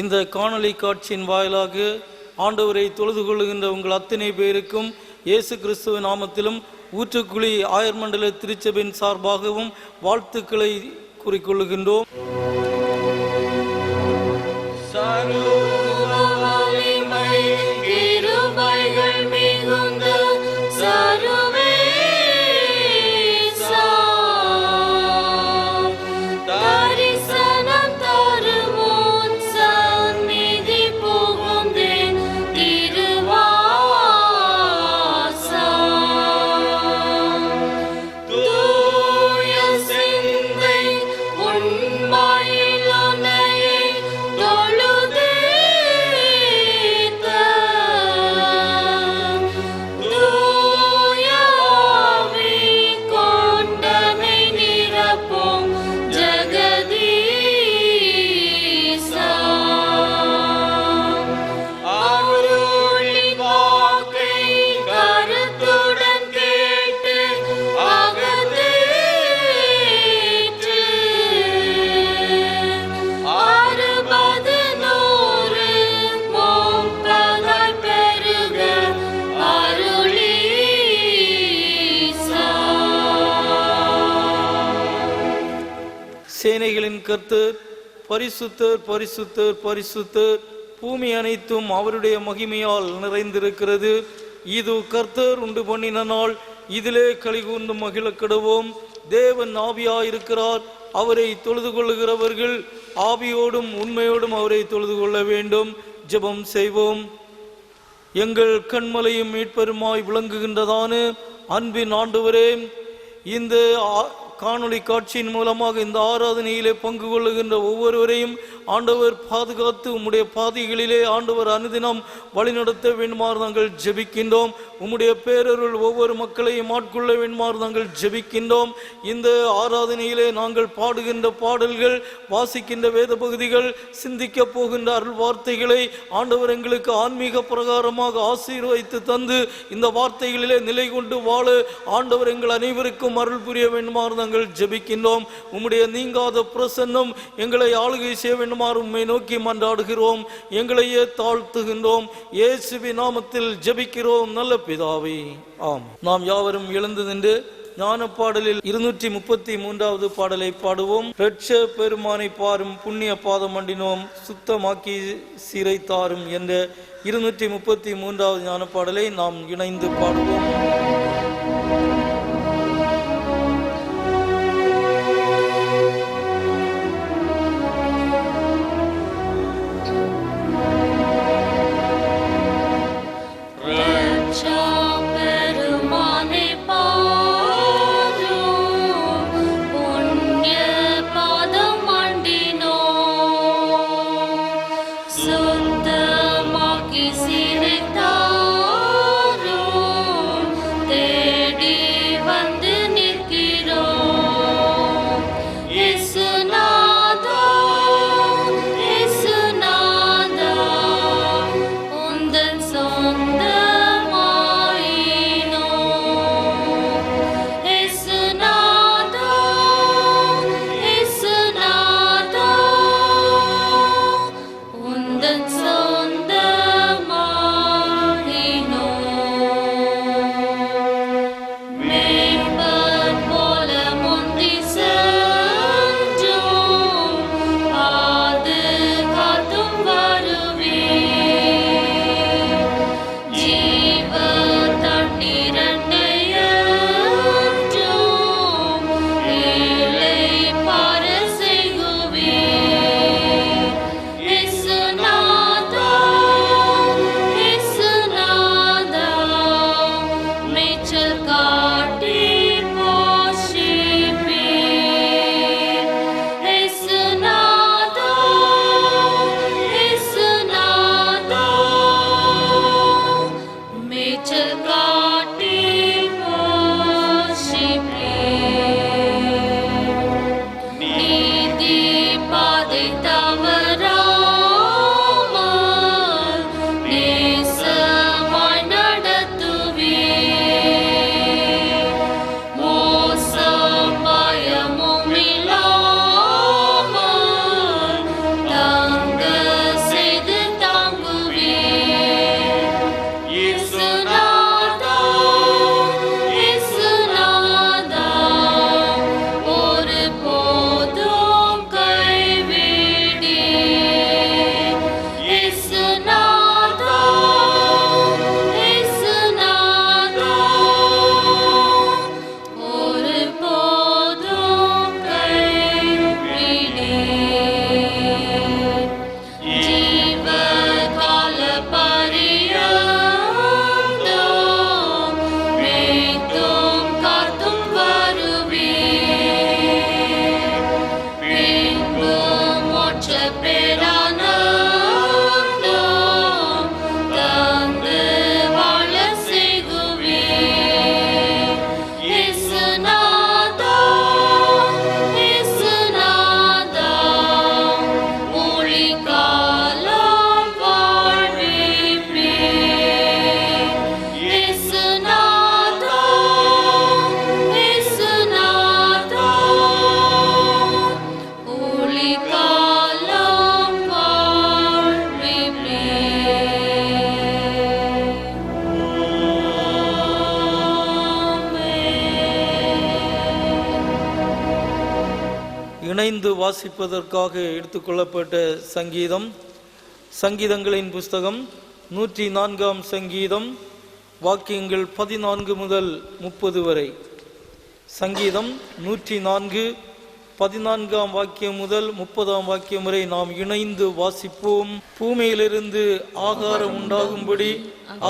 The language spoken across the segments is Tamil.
இந்த காணொளி காட்சியின் வாயிலாக ஆண்டவரை தொழுது கொள்ளுகின்ற உங்கள் அத்தனை பேருக்கும் இயேசு கிறிஸ்துவின் நாமத்திலும் ஊற்றுக்குழி ஆயர்மண்டல திருச்சபையின் சார்பாகவும் வாழ்த்துக்களை கூறிக்கொள்ளுகின்றோம். சேனைகளின் கர்த்தர் பரிசுத்தர் பரிசுத்தர் பரிசுத்தர், பூமி அனைத்தும் அவருடைய மகிமையால் நிறைந்திருக்கிறது. இது கர்த்தர் உண்டு பண்ணின நாள், இதிலே கலிகூர்ந்து மகிழ கெடுவோம். தேவன் ஆவியாயிருக்கிறார், அவரை தொழுது கொள்ளுகிறவர்கள் ஆவியோடும் உண்மையோடும் அவரை தொழுது கொள்ள வேண்டும். ஜெபம் செய்வோம். எங்கள் கண்மலையும் மீட்பெருமாய் விளங்குகின்றதான அன்பின் ஆண்டவரே, இந்த காணொளி காட்சியின் மூலமாக இந்த ஆராதனையிலே பங்கு கொள்ளுகின்ற ஒவ்வொருவரையும் ஆண்டவர் பாதுகாத்து உம்முடைய பாதைகளிலே ஆண்டவர் அனுதினம் வழிநடத்த வேண்டுமாறு நாங்கள் ஜெபிக்கின்றோம். உம்முடைய பேரருள் ஒவ்வொரு மக்களையும் ஆட்கொள்ள வேண்டுமாறு நாங்கள் ஜெபிக்கின்றோம். இந்த ஆராதனையிலே நாங்கள் பாடுகின்ற பாடல்கள், வாசிக்கின்ற வேத பகுதிகள், சிந்திக்க போகின்ற அருள் வார்த்தைகளை ஆண்டவர் எங்களுக்கு ஆன்மீக பிரகாரமாக ஆசீர்வதித்து தந்து இந்த வார்த்தைகளிலே நிலை கொண்டு வாழ ஆண்டவர் எங்கள் அனைவருக்கும் அருள் புரிய வேண்டுமாறு நாங்கள் ஜெபிக்கின்றோம். உம்முடைய நீங்காத பிரசன்னம் எங்களை ஆளுகை செய்ய வேண்டுமாறு உம்மை நோக்கி மன்றாடுகிறோம். எங்களையே தாழ்த்துகின்றோம். இயேசுவின் நாமத்தில் ஜெபிக்கிறோம் நல்ல பிதாவே, ஆம். நாம் யாவரும் எழுந்து நின்று ஞான பாடலில் 233வது பாடலை பாடுவோம். ரட்ச பெருமானை பாரும் புண்ணிய பாதம் மண்டினோம், சுத்தமாக்கி சீரைத்தாரும் என்ற 233வது ஞான பாடலை நாம் இணைந்து பாடுவோம். இணைந்து வாசிப்பதற்காக எடுத்துக்கொள்ளப்பட்ட சங்கீதங்களின் புஸ்தகம் 104 சங்கீதம், வாக்கியங்கள் 14 முதல் 30 வரை. சங்கீதம் 104 14 வாக்கியம் முதல் 30 வாக்கியம் வரை நாம் இணைந்து வாசிப்போம். பூமியிலிருந்து ஆகாரம் உண்டாகும்படி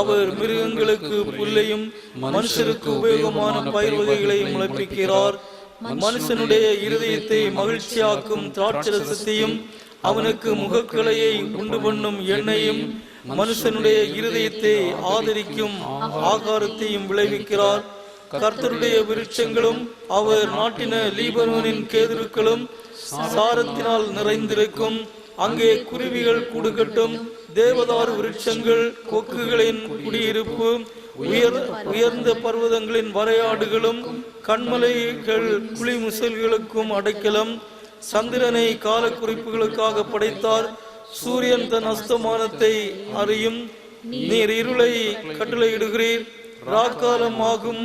அவர் மிருகங்களுக்கு புல்லையும் மனுஷருக்கு உபயோகமான பயிர் வகைகளையும் முளைப்பிக்கிறார். மனுஷனுடைய இருதயத்தை மகிழ்ச்சியாக்கும் திராட்சரசத்தையும் அவனுக்கு முகக்கலையை உண்டு பண்ணும் எண்ணெயும் மனுஷனுடைய இருதயத்தை ஆதரிக்கும் ஆகாரத்தையும் விளைவிக்கிறார். கர்த்தருடைய விருட்சங்களும் அவர் நாட்டின லீபனோனின் கேதுருக்களும் சாரத்தினால் நிறைந்திருக்கும். அங்கே குருவிகள் கூடுகட்டும். தேவதாரு விருட்சங்கள் கொக்குகளின் குடியிருப்பு. உயர்ந்த பர்வதங்களின் வரையாடுகளும் கண்மலைகள் குளிமுசல்களுக்கும் அடைக்கலம். சந்திரனை கால குறிப்புகளுக்காக படைத்தார். சூரியன் தன் அஸ்தமானத்தை அறியும். நீர் இருளை கட்டளையிடுகிறீர். ராக்காலம் ஆகும்.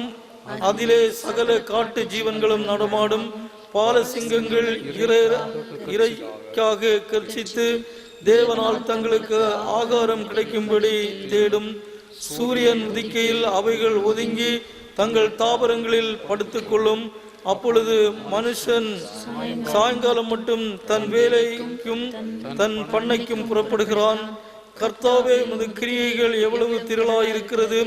அதிலே சகல காட்டு ஜீவன்களும் நடமாடும். பாலசிங்கங்கள் இறைக்காக கர்ச்சித்து தேவனால் தங்களுக்கு ஆகாரம் கிடைக்கும்படி தேடும். சூரியன் உதிக்கையில் அவைகள் ஒதுங்கி தங்கள் தாவரங்களில் படுத்துக்கொள்ளும். அப்பொழுது மனுஷன் சாயங்காலம் மட்டும் தன் வேலைக்கும் தன் பண்ணைக்கும் புறப்படுகிறான். கர்த்தாவே, உமது கிரியைகள் எவ்வளவு திரளாயிருக்கிறது!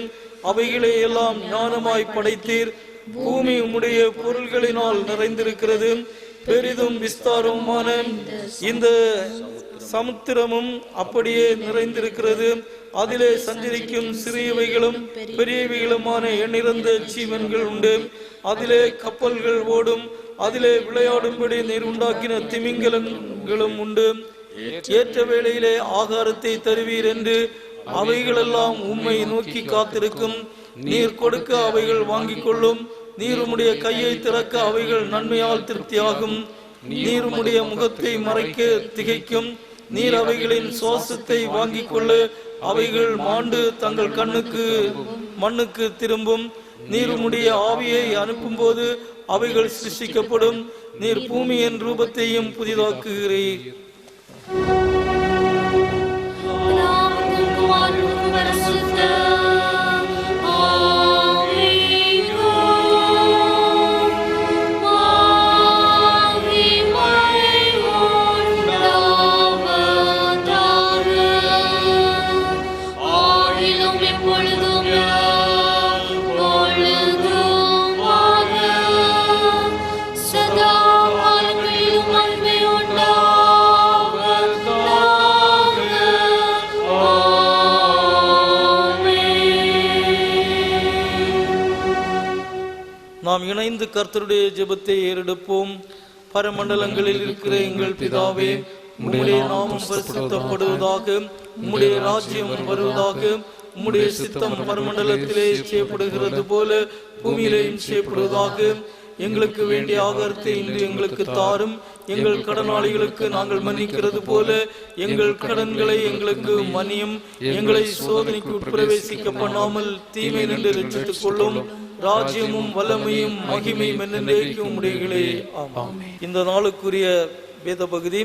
அவைகளை எல்லாம் ஞானமாய் படைத்தீர். பூமி உம்முடைய பொருள்களினால் நிறைந்திருக்கிறது. பெரிதும் விஸ்தாரமான இந்த சமுத்திரமும் அப்படியே நிறைந்திருக்கிறது. அதிலே சஞ்சரிக்கும் சிறியவைகளும் பெரியவைகளுமான எண்ணிறந்த ஜீவன்கள் உண்டு. அதிலே கப்பல்கள் ஓடும். அதிலே விளையாடும்படி நீர் உண்டாக்கின திமிங்கலங்களும் உண்டு. ஏற்ற வேளையிலே ஆகாரத்தை தருவீர் என்று அவைகளெல்லாம் உம்மை நோக்கி காத்திருக்கும். நீர் கொடுக்க அவைகள் வாங்கிக் கொள்ளும். நீர் உம்முடைய கையை திறக்க அவைகள் நன்மையால் திருப்தியாகும். நீர் உம்முடைய முகத்தை மறைக்க திகைக்கும். நீர் அவைகளின் சுவாசத்தை வாங்கிக் கொள்ள அவைகள் மாண்டு தங்கள் மண்ணுக்கு திரும்பும். நீர் உம்முடைய ஆவியை அனுப்பும் போது அவைகள் சிருஷ்டிக்கப்படும். நீர் பூமியின் ரூபத்தையும் புதிதாக்குகிறீர். நாம் இணைந்து கர்த்தருடைய ஜெபத்தை ஏறெடுப்போம். பரமண்டலங்களில் இருக்கிற எங்கள் பிதாவே, உம்முடைய நாமம் பரிசுத்தப்படுவதாக. உம்முடைய ராஜ்யம் வருவதாக. உம்முடைய சித்தம் பரமண்டலத்திலே செய்யப்படுகிறது போல பூமியிலேயும் செய்யப்படுவதாக. எங்களுக்கு வேண்டிய ஆகாரத்தை இன்று எங்களுக்கு தாரும். எங்கள் கடனாளிகளுக்கு நாங்கள் மன்னிக்கிறது போல எங்கள் கடன்களை எங்களுக்கு மன்னியும். எங்களை சோதனைக்கு உட்பிரவேசிக்க பண்ணாமல் தீமை நின்று ரட்சித்துக் கொள்ளும். ராஜ்யமும் வல்லமையும் மகிமையும் என்னென்றைக்கும் உம்முடையவே. ஆமென். இந்த நாளுக்குரிய வேத பகுதி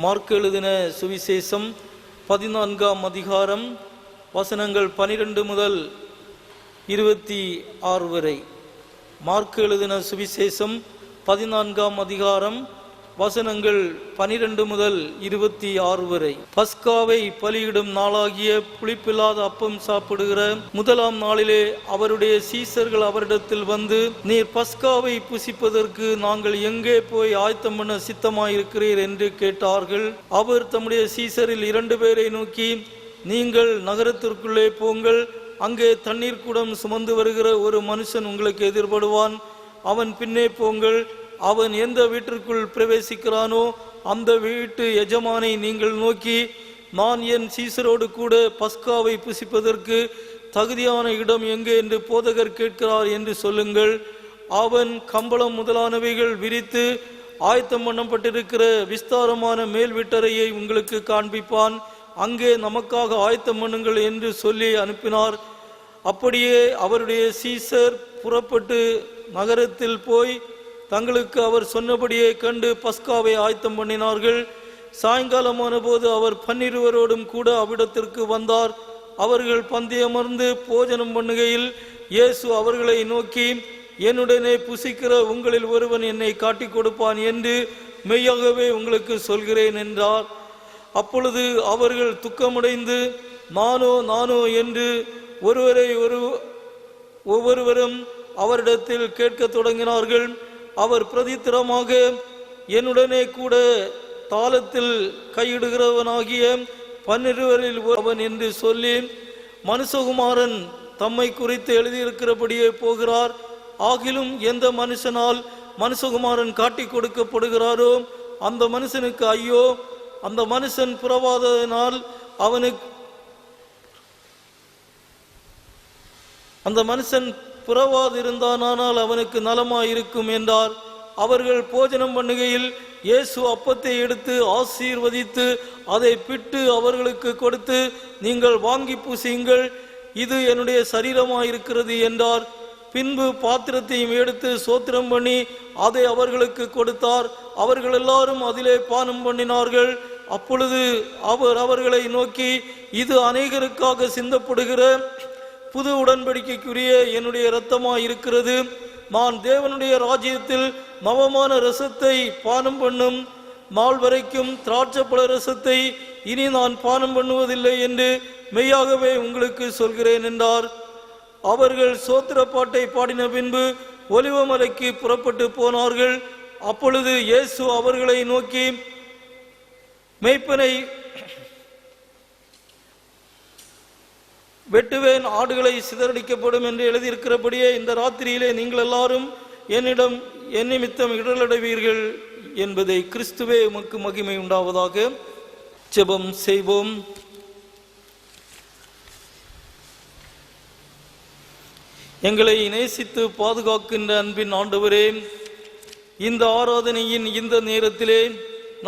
மார்க் எழுதின சுவிசேஷம் 14 அதிகாரம் வசனங்கள் 12 முதல் 26 வரை. மார்க் எழுதின சுவிசேஷம் 14 அதிகாரம் வசனங்கள் 12 முதல் 26 வரை. பஸ்காவை பலியிடும் நாளாகிய புளிப்பில்லாத அப்பம் சாப்பிடுகிற முதலாம் நாளிலே அவருடைய சீசர்கள் அவரிடத்தில் வந்து, நீர் பஸ்காவை புசிப்பதற்கு நாங்கள் எங்கே போய் ஆயத்தம் பண்ண சித்தமாயிருக்கிறீர் என்று கேட்டார்கள். அவர் தம்முடைய சீசரில் 2 பேரை நோக்கி, நீங்கள் நகரத்திற்குள்ளே போங்கள். அங்கே தண்ணீர் குடம் சுமந்து வருகிற ஒரு மனுஷன் உங்களுக்கு எதிர்படுவான். அவன் பின்னே போங்கள். அவன் எந்த வீட்டிற்குள் பிரவேசிக்கிறானோ அந்த வீட்டு எஜமானை நீங்கள் நோக்கி, நான் என் சீசரோடு கூட பஸ்காவை புசிப்பதற்கு தகுதியான இடம் எங்கே என்று போதகர் கேட்கிறார் என்று சொல்லுங்கள். அவன் கம்பளம் முதலானவைகள் விரித்து ஆயத்தம் பண்ணப்பட்டிருக்கிற விஸ்தாரமான மேல் வீட்டறையை உங்களுக்கு காண்பிப்பான். அங்கே நமக்காக ஆயத்தம் பண்ணுங்கள் என்று சொல்லி அனுப்பினார். அப்படியே அவருடைய சீசர் புறப்பட்டு நகரத்தில் போய் தங்களுக்கு அவர் சொன்னபடியே கண்டு பஸ்காவை ஆயத்தம் பண்ணினார்கள். சாயங்காலமான போது அவர் 12 கூட அவ்விடத்திற்கு வந்தார். அவர்கள் பந்தியமர்ந்து போஜனம் பண்ணுகையில் இயேசு அவர்களை நோக்கி, என்னுடனே புசிக்கிற உங்களில் ஒருவன் என்னை காட்டி கொடுப்பான் என்று மெய்யாகவே உங்களுக்கு சொல்கிறேன் என்றார். அப்பொழுது அவர்கள் துக்கமடைந்து நானோ என்று ஒவ்வொருவரும் அவரிடத்தில் கேட்க தொடங்கினார்கள். அவர் பிரதித்திரமாக, என்னுடனே கூட தாளத்தில் கையிடுகிறவனாகிய 12 ஒருவன் என்று சொல்லி, மனுஷகுமாரன் தம்மை குறித்து எழுதியிருக்கிறபடியே போகிறார். ஆகிலும் எந்த மனுஷனால் மனுஷகுமாரன் காட்டி கொடுக்கப்படுகிறாரோ அந்த மனுஷனுக்கு ஐயோ! அந்த மனுஷன் புறவாதனால் அந்த மனுஷன் புறவாதிருந்தானால் அவனுக்கு நலமாயிருக்கும் என்றார். அவர்கள் போஜனம் பண்ணுகையில் இயேசு அப்பத்தை எடுத்து ஆசீர்வதித்து அதை பிட்டு அவர்களுக்கு கொடுத்து, நீங்கள் வாங்கி பூசியுங்கள், இது என்னுடைய சரீரமாயிருக்கிறது என்றார். பின்பு பாத்திரத்தையும் எடுத்து சோத்திரம் பண்ணி அதை அவர்களுக்கு கொடுத்தார். அவர்கள் எல்லாரும் அதிலே பானம் பண்ணினார்கள். அப்பொழுது அவர் அவர்களை நோக்கி, இது அநேகருக்காக சிந்தப்படுகிற புது உடன்படிக்கைக்குரிய என்னுடைய இரத்தமாய் இருக்கிறது. நான் தேவனுடைய ராஜ்யத்தில் நவமான ரசத்தை பானம் பண்ணும் நாள் வரைக்கும் திராட்சைப்பழ ரசத்தை இனி நான் பானம் பண்ணுவதில்லை என்று மெய்யாகவே உங்களுக்கு சொல்கிறேன் என்றார். அவர்கள் சோத்திர பாட்டை பாடின பின்பு ஒலிவமலைக்கு புறப்பட்டு போனார்கள். அப்பொழுது இயேசு அவர்களை நோக்கி, மேய்ப்பனை வெட்டுவேன், ஆடுகளை சிதறடிக்கப்படும் என்று எழுதியிருக்கிறபடியே இந்த ராத்திரியிலே நீங்கள் எல்லாரும் என்னிடம் என் நிமித்தம் இடரடைவீர்கள் என்பதை கிறிஸ்துவே உமக்கு மகிமை உண்டாவதாக. ஜெபம் செய்வோம். எங்களை நேசித்து பாதுகாக்கின்ற அன்பின் ஆண்டவரே, இந்த ஆராதனையின் இந்த நேரத்திலே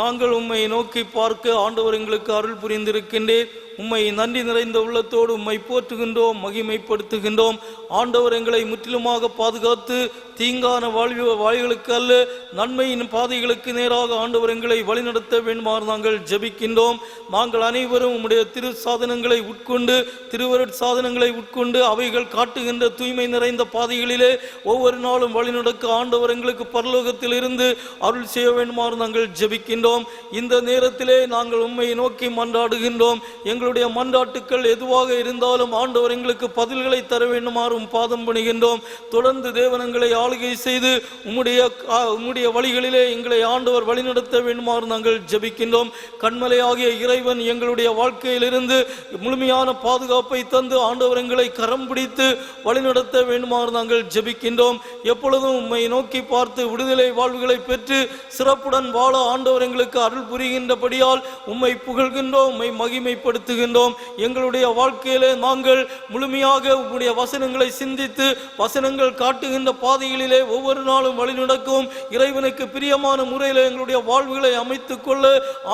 நாங்கள் உம்மை நோக்கி பார்க்க ஆண்டவர் எங்களுக்கு அருள் புரிந்திருக்கின்றேன். உம்மை நன்றி நிறைந்த உள்ளத்தோடு உம்மை போற்றுகின்றோம், மகிமைப்படுத்துகின்றோம். ஆண்டவர் எங்களை முற்றிலுமாக பாதுகாத்து தீங்கான வாழ்வுகளுக்கு அல்ல, நன்மையின் பாதைகளுக்கு நேராக ஆண்டவர் எங்களை வழிநடத்த வேண்டுமாறு நாங்கள் ஜெபிக்கின்றோம். நாங்கள் அனைவரும் உம்முடைய திரு சாதனங்களை உட்கொண்டு, திருவருட் சாதனங்களை உட்கொண்டு, அவைகள் காட்டுகின்ற தூய்மை நிறைந்த பாதைகளிலே ஒவ்வொரு நாளும் வழிநடக்க ஆண்டவர் எங்களுக்கு பரலோகத்தில் இருந்து அருள் செய்ய வேண்டுமாறு நாங்கள் ஜெபிக்கின்றோம். இந்த நேரத்திலே நாங்கள் உம்மை நோக்கி மன்றாடுகின்றோம். எங்களுடைய மன்றாட்டுக்கள் எதுவாக இருந்தாலும் ஆண்டவர் எங்களுக்கு பதில்களை தர வேண்டுமாறும் பாதம் பணிகின்றோம். தொடர்ந்து தேவனங்களை ஆளுகை செய்து உம்முடைய வழிகளிலே எங்களை ஆண்டவர் வழிநடத்த வேண்டுமாறு நாங்கள் ஜெபிக்கின்றோம். கண்மலையாகிய இறைவன் எங்களுடைய வாழ்க்கையிலிருந்து முழுமையான பாதுகாப்பை தந்து ஆண்டவர் எங்களை கரம் பிடித்து வழிநடத்த வேண்டுமாறு நாங்கள் ஜெபிக்கின்றோம். எப்பொழுதும் உம்மை நோக்கி பார்த்து விடுதலை வாழ்வுகளை பெற்று சிறப்புடன் வாழ ஆண்டவர் எங்களுக்கு அருள் புரிகின்றபடியால் உம்மை புகழ்கின்றோம், உம்மை மகிமைப்படுத்துகின்றோம். எங்களுடைய வாழ்க்கையிலே நாங்கள் முழுமையாக உம்முடைய வசனங்களை சிந்தித்து வசனங்கள் காட்டுகின்ற பாதைகளிலே ஒவ்வொரு நாளும் வழிநடக்கும் இறைவனுக்கு பிரியமான முறையில் எங்களுடைய வாழ்வுகளை அமைத்துக் கொள்ள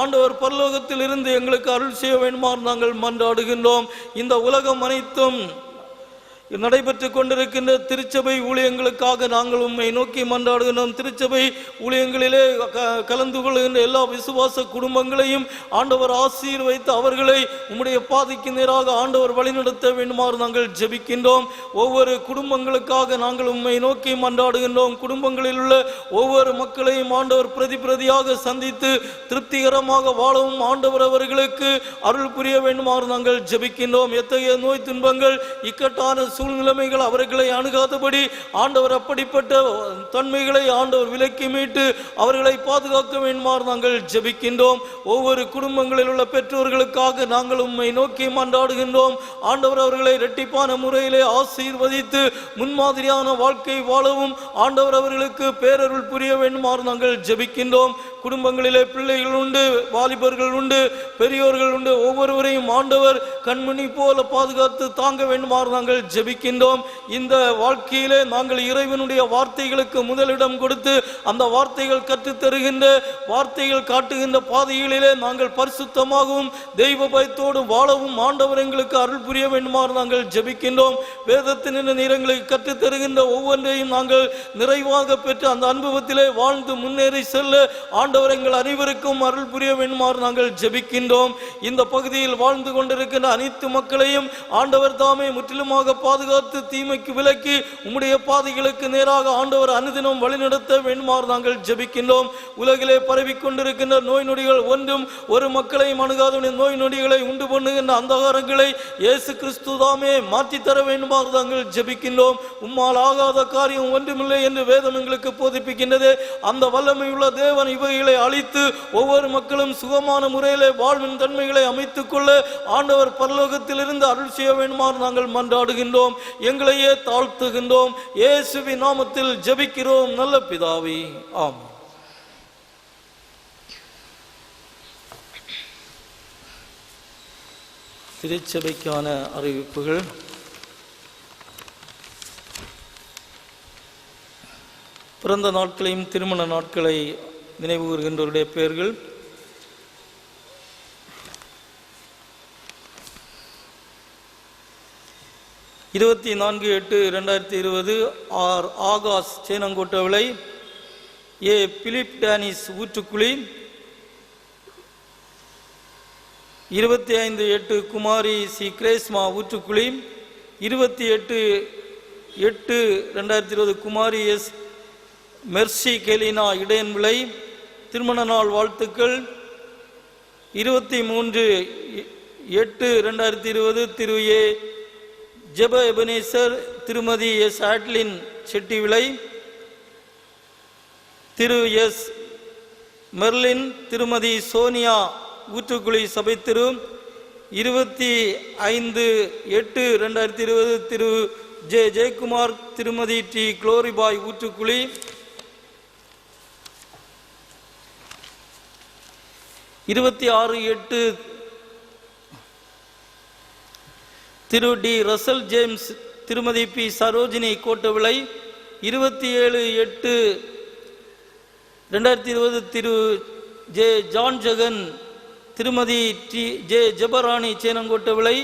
ஆண்டவர் பரலோகத்தில் இருந்து எங்களுக்கு அருள் செய்ய வேண்டுமாறு நாங்கள் மன்றாடுகின்றோம். இந்த உலகம் அனைத்தும் நடைபெற்று கொண்டிருக்கின்ற திருச்சபை ஊழியங்களுக்காக நாங்கள் உம்மை நோக்கி மன்றாடுகின்றோம். திருச்சபை ஊழியங்களிலே கலந்து கொள்கின்ற எல்லா விசுவாச குடும்பங்களையும் ஆண்டவர் ஆசீர்வதித்து அவர்களை உம்முடைய பாதைக்கு நேராக ஆண்டவர் வழிநடத்த வேண்டுமாறு நாங்கள் ஜெபிக்கின்றோம். ஒவ்வொரு குடும்பங்களுக்காக நாங்கள் உம்மை நோக்கி மன்றாடுகின்றோம். குடும்பங்களில் உள்ள ஒவ்வொரு மக்களையும் ஆண்டவர் பிரதியாக சந்தித்து திருப்திகரமாக வாழவும் ஆண்டவர் அவர்களுக்கு அருள் புரிய வேண்டுமாறு நாங்கள் ஜெபிக்கின்றோம். எத்தகைய நோய் துன்பங்கள், இக்கட்டான சூழ்நிலைமைகள் அவர்களை அணுகாதபடி ஆண்டவர் அப்படிப்பட்ட தன்மைகளை ஆண்டவர் விலக்கி மீட்டு அவர்களை பாதுகாக்க வேண்டுமாறு நாங்கள் ஜெபிக்கின்றோம். ஒவ்வொரு குடும்பங்களில் உள்ள பெற்றோர்களுக்காக நாங்கள் உம்மை நோக்கி மன்றாடுகின்றோம். ஆண்டவர் அவர்களை இரட்டிப்பான முறையிலே ஆசீர்வதித்து முன்மாதிரியான வாழ்க்கை வாழவும் ஆண்டவர் அவர்களுக்கு பேரருள் புரிய வேண்டுமாறு நாங்கள் ஜெபிக்கின்றோம். குடும்பங்களிலே பிள்ளைகள் உண்டு, வாலிபர்கள் உண்டு, பெரியோர்கள் உண்டு. ஒவ்வொருவரையும் ஆண்டவர் கண்மணி போல பாதுகாத்து தாங்க வேண்டுமாறு நாங்கள் ஜெபிக்கின்றோம். இந்த வாழ்க்கையிலே நாங்கள் இறைவனுடைய வார்த்தைகளுக்கு முதலிடம் கொடுத்து அந்த வார்த்தைகள் கற்றுத்தருகின்ற, வார்த்தைகள் காட்டுகின்ற பாதைகளிலே நாங்கள் பரிசுத்தமாகவும் தெய்வ பயத்தோடு வாழவும் ஆண்டவர் எங்களுக்கு அருள் புரிய வேண்டுமாறு நாங்கள் ஜெபிக்கின்றோம். வேதத்தின் நீரங்களுக்கு கற்றுத்தருகின்ற ஒவ்வொன்றையும் நாங்கள் நிறைவாக பெற்று அந்த அனுபவத்திலே வாழ்ந்து முன்னேறி செல்ல ஆண்டவர் எங்கள் அனைவருக்கும் அருள் புரிய வேண்டுமாறு நாங்கள் ஜெபிக்கின்றோம். இந்த பகுதியில் வாழ்ந்து கொண்டிருக்கின்ற அனைத்து மக்களையும் ஆண்டவர் தாமே முற்றிலுமாக பாதுகாத்து தீமைக்கு விலக்கி உம்முடைய பாதைகளுக்கு நேராக ஆண்டவர் அனுதினம் வழிநடத்த வேண்டுமாறு நாங்கள் ஜெபிக்கின்றோம். உலகிலே பரவி கொண்டிருக்கின்ற நோய் நொடிகள் ஒன்றும் ஒரு மக்களையும் அணுகாத நோய் நொடிகளை உண்டு பண்ணுகின்ற அந்தகாரங்களை இயேசு கிறிஸ்து தாமே மாற்றித்தர வேண்டுமாறு நாங்கள் ஜெபிக்கின்றோம். உம்மால் ஆகாத காரியம் ஒன்றுமில்லை என்று வேதம் எங்களுக்கு போதிப்பிக்கின்றது. அந்த வல்லமையுள்ள தேவன் இவைகளை அழித்து ஒவ்வொரு மக்களும் சுகமான முறையிலே வாழ்வின் தன்மைகளை அமைத்துக் கொள்ள ஆண்டவர் பரலோகத்திலிருந்து அருள் செய்ய வேண்டுமாறு நாங்கள் மன்றாடுகின்றோம். எங்களையே தாழ்த்துகின்றோம். இயேசுவின் நாமத்தில் ஜெபிக்கிறோம் நல்ல பிதாவே, ஆமென். திருச்சபைக்கான அறிவிப்புகள். பிறந்த நாட்களையும் திருமண நாட்களை நினைவு கூறுகின்றவருடைய பெயர்கள்: இருபத்தி 4/8/2020 ஆர் ஆகாஷ் சேனங்கோட்டவிளை, ஏ பிலிப் டேனிஸ் ஊற்றுக்குழி, 25/8 குமாரி சி கிரேஸ்மா ஊற்றுக்குழி, 28/8/2020 குமாரி எஸ் மெர்சி கெலினா இடையன்விளை. திருமண நாள் வாழ்த்துக்கள்: 23/8/2020 திரு ஏ ஜெப எபனேசர், திருமதி எஸ் ஆட்லின் செட்டிவிளை, திரு எஸ் மெர்லின், திருமதி சோனியா ஊற்றுக்குழி சபை திரு. 25/8/2020 திரு ஜே ஜெயக்குமார், திருமதி டி குளோரிபாய் ஊற்றுக்குழி. 26/8 திரு டி ரசல் ஜேம்ஸ், திருமதி பி சரோஜினி கோட்டவிளை. 27/8/2020 திரு ஜே ஜான் ஜெகன், திருமதி டி ஜே ஜபராணி சேனங்கோட்டவிளை.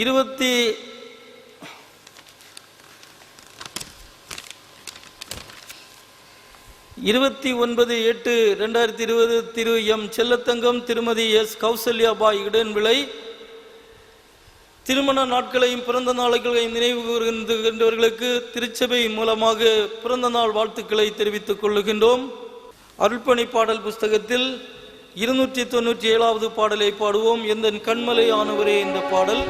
29/8/2020 திரு எம் செல்லத்தங்கம், திருமதி எஸ் கௌசல்யாபாய் இடையன்விளை. திருமண நாட்களையும் பிறந்த நாட்களையும் நினைவு கூறுகின்றவர்களுக்கு திருச்சபை மூலமாக பிறந்த நாள் வாழ்த்துக்களை தெரிவித்துக் கொள்ளுகின்றோம். அருள்பணி பாடல் புஸ்தகத்தில் 297வது பாடலை பாடுவோம். எந்த கண்மலை ஆனவரே இந்த பாடல்.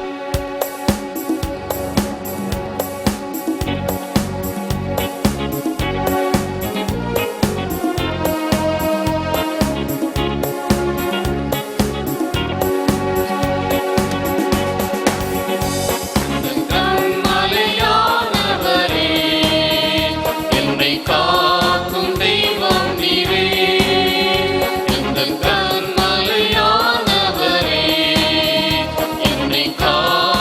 God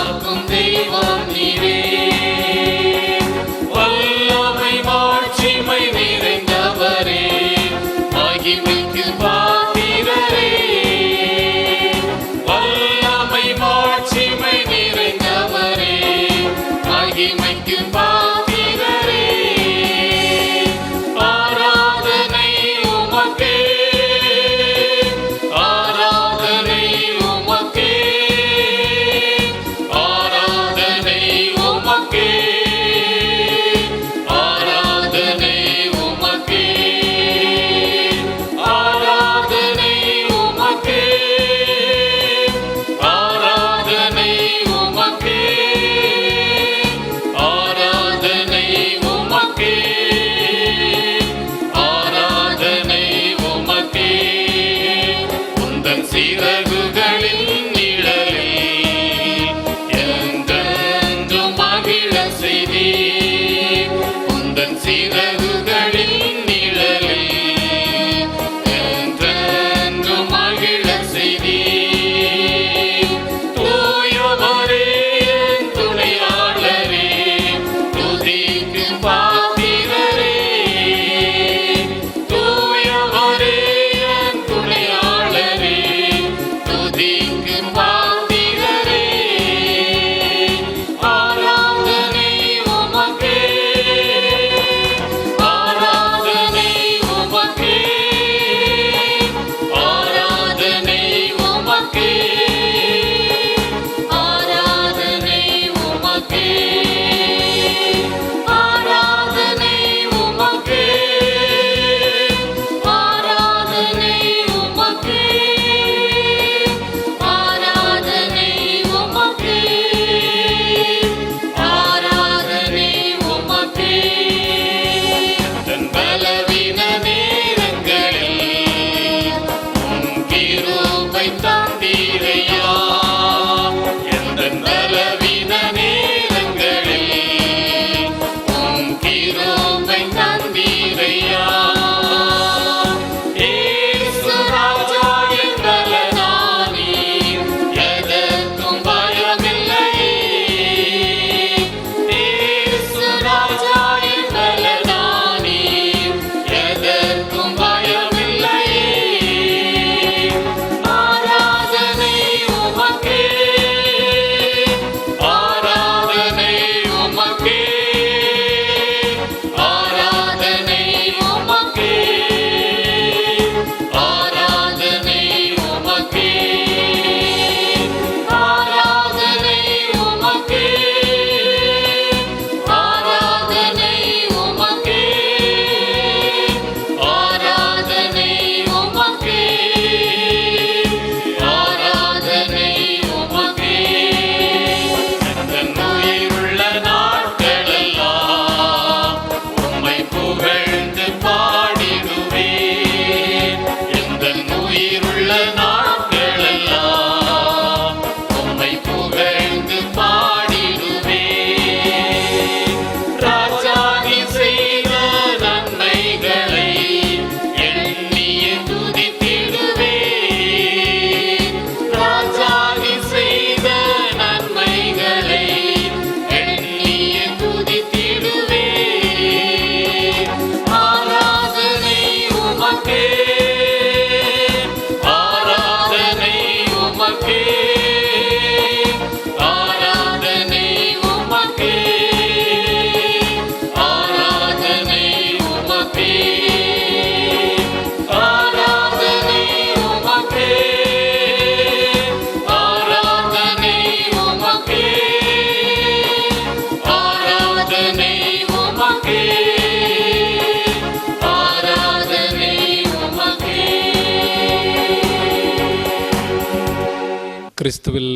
கிறிஸ்துவில்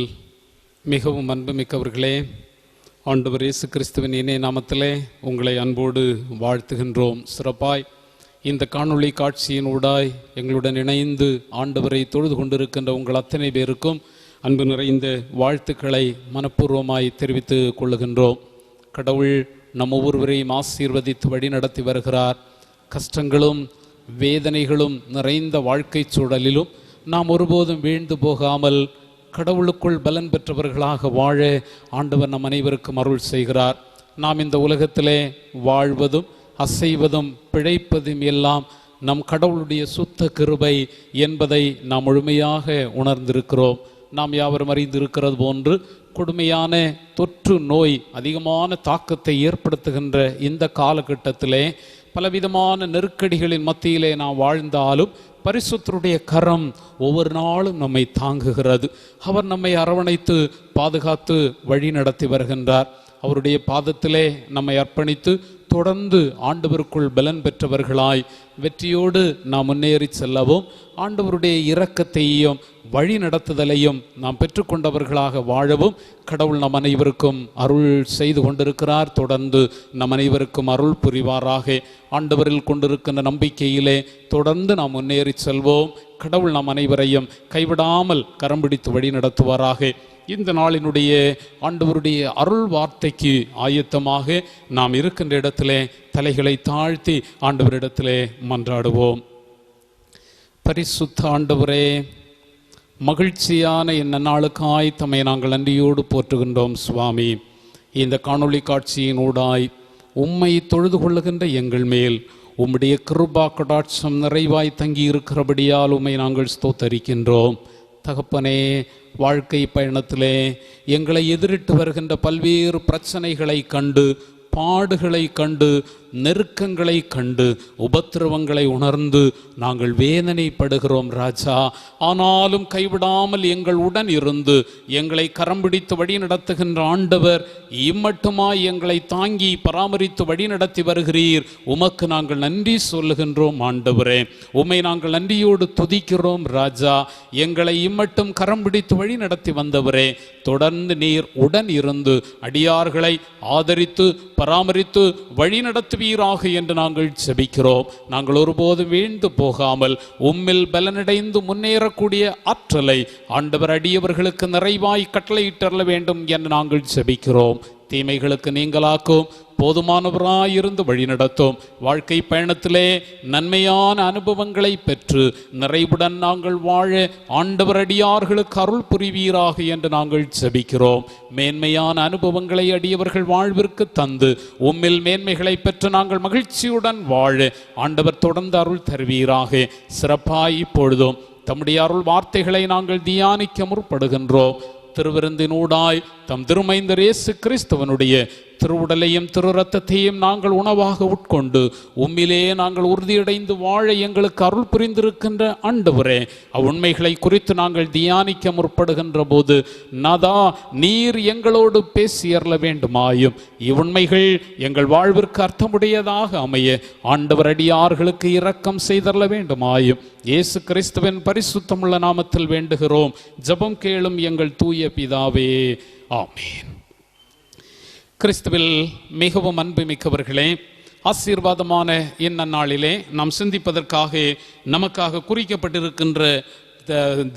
மிகவும் அன்புமிக்கவர்களே, ஆண்டவர் இயேசு கிறிஸ்துவின் இணைய நாமத்திலே உங்களை அன்போடு வாழ்த்துகின்றோம். சிறப்பாய் இந்த காணொளி காட்சியினூடாய் எங்களுடன் இணைந்து ஆண்டவரை தொழுது கொண்டிருக்கின்ற உங்கள் அத்தனை பேருக்கும் அன்பு நிறைந்த வாழ்த்துக்களை மனப்பூர்வமாய் தெரிவித்து கொள்ளுகின்றோம். கடவுள் நம் ஒவ்வொருவரையும் ஆசீர்வதித்து வழி நடத்தி வருகிறார். கஷ்டங்களும் வேதனைகளும் நிறைந்த வாழ்க்கை சூழலிலும் நாம் ஒருபோதும் வீழ்ந்து போகாமல் கடவுளுக்குள் பலன் பெற்றவர்களாக வாழ ஆண்டவர் நம் அனைவருக்கும் அருள் செய்கிறார். நாம் இந்த உலகத்திலே வாழ்வதும் அசைவதும் பிழைப்பதும் எல்லாம் நம் கடவுளுடைய சுத்த கிருபை என்பதை நாம் முழுமையாக உணர்ந்திருக்கிறோம். நாம் யாவரும் அறிந்திருக்கிறது போன்று கொடுமையான தொற்று நோய் அதிகமான தாக்கத்தை ஏற்படுத்துகின்ற இந்த காலகட்டத்திலே பலவிதமான நெருக்கடிகளின் மத்தியிலே நாம் வாழ்ந்தாலும் பரிசுத்தருடைய கரம் ஒவ்வொரு நாளும் நம்மை தாங்குகிறது. அவர் நம்மை அரவணைத்து பாதுகாத்து வழி நடத்தி வருகின்றார். அவருடைய பாதத்திலே நம்மை அர்ப்பணித்து தொடர்ந்து ஆண்டவருக்குள் பலன் பெற்றவர்களாய் வெற்றியோடு நாம் முன்னேறி செல்லவும் ஆண்டவருடைய இரக்கத்தையும் வழி நடத்துதலையும் நாம் பெற்றுக்கொண்டவர்களாக வாழவும் கடவுள் நம் அனைவருக்கும் அருள் செய்து கொண்டிருக்கிறார். தொடர்ந்து நம் அனைவருக்கும் அருள் புரிவாராக. ஆண்டவரில் கொண்டிருக்கின்ற நம்பிக்கையிலே தொடர்ந்து நாம் முன்னேறி செல்வோம். கடவுள் நம் அனைவரையும் கைவிடாமல் கரம் பிடித்து வழி நடத்துவாராக. இந்த நாளினுடைய ஆண்டவருடைய அருள் வார்த்தைக்கு ஆயத்தமாக நாம் இருக்கின்ற இடத்திலே தலைகளை தாழ்த்தி ஆண்டவரிடத்திலே மன்றாடுவோம். பரிசுத்த ஆண்டவரே, மகிழ்ச்சியான இந்த நாளுக்காய் தம்மை நாங்கள் நன்றியோடு போற்றுகின்றோம். சுவாமி, இந்த காணொளி காட்சியின் ஊடாய் உம்மை தொழுது கொள்ளுகின்ற எங்கள் மேல் உம்முடைய கிருபா கடாட்சம் நிறைவாய் தங்கி இருக்கிறபடியால் உம்மை நாங்கள் ஸ்தோத்தரிக்கின்றோம். தகப்பனே, வாழ்க்கை பயணத்திலே எங்களை எதிரிட்டு வருகின்ற பல்வேறு பிரச்சனைகளை கண்டு, பாடுகளை கண்டு, நெருக்கங்களை கண்டு, உபத்திரவங்களை உணர்ந்து நாங்கள் வேதனைப்படுகிறோம் ராஜா. ஆனாலும் கைவிடாமல் எங்கள் உடன் இருந்து எங்களை கரம் பிடித்து வழி நடத்துகின்ற ஆண்டவர் இம்மட்டுமாய் எங்களை தாங்கி பராமரித்து வழி நடத்தி வருகிறீர். உமக்கு நாங்கள் நன்றி சொல்லுகின்றோம் ஆண்டவரே. உம்மை நாங்கள் நன்றியோடு துதிக்கிறோம் ராஜா. எங்களை இம்மட்டும் கரம் பிடித்து வழி நடத்தி வந்தவரே, தொடர்ந்து நீர் உடன் இருந்து அடியார்களை ஆதரித்து பராமரித்து வழி நடத்துவீராக என்று நாங்கள் செபிக்கிறோம். நாங்கள் ஒருபோது வீழ்ந்து போகாமல் உம்மில் பலனடைந்து முன்னேறக்கூடிய ஆற்றலை ஆண்டவர் அடியவர்களுக்கு நிறைவாய் கட்டளையிட்டரல வேண்டும் என்று நாங்கள் செபிக்கிறோம். தீமைகளுக்கு நீங்களாக்கும் போதுமானவராயிருந்து வழி நடத்தும். வாழ்க்கை பயணத்திலே நன்மையான அனுபவங்களை பெற்று நிறைவுடன் நாங்கள் வாழ ஆண்டவர் அடியார்களுக்கு அருள் புரிவீராக என்று நாங்கள் செபிக்கிறோம். மேன்மையான அனுபவங்களை அடியவர்கள் வாழ்விற்கு தந்து உம்மில் மேன்மைகளை பெற்று நாங்கள் மகிழ்ச்சியுடன் வாழ ஆண்டவர் தொடர்ந்து அருள் தருவீராக. சிறப்பாய் இப்பொழுதும் தம்முடைய அருள் வார்த்தைகளை நாங்கள் தியானிக்க முற்படுகின்றோம். திருவிருந்தினூடாய் தம் திருமைந்தர் இயேசு கிறிஸ்துவனுடைய திருவுடலையும் திரு ரத்தத்தையும் நாங்கள் உணவாக உட்கொண்டு உம்மிலே நாங்கள் உறுதியடைந்து வாழ எங்களுக்கு அருள் புரிந்திருக்கின்ற ஆண்டவரே, அவ்வுண்மைகளை குறித்து நாங்கள் தியானிக்க முற்படுகின்ற போது நாதா, நீர் எங்களோடு பேசியறல வேண்டுமாயும் இவ்வுண்மைகள் எங்கள் வாழ்விற்கு அர்த்தமுடையதாக அமைய ஆண்டவர் அடியார்களுக்கு இரக்கம் செய்தரல வேண்டுமாயும் இயேசு கிறிஸ்துவின் பரிசுத்தமுள்ள நாமத்தில் வேண்டுகிறோம். ஜெபம் கேளும் எங்கள் தூய பிதாவே, ஆமீன். கிறிஸ்துவில் மிகவும் அன்புமிக்கவர்களே, ஆசீர்வாதமான இந்த நாளிலே நாம் சிந்திப்பதற்காக நமக்காக குறிக்கப்பட்டிருக்கின்ற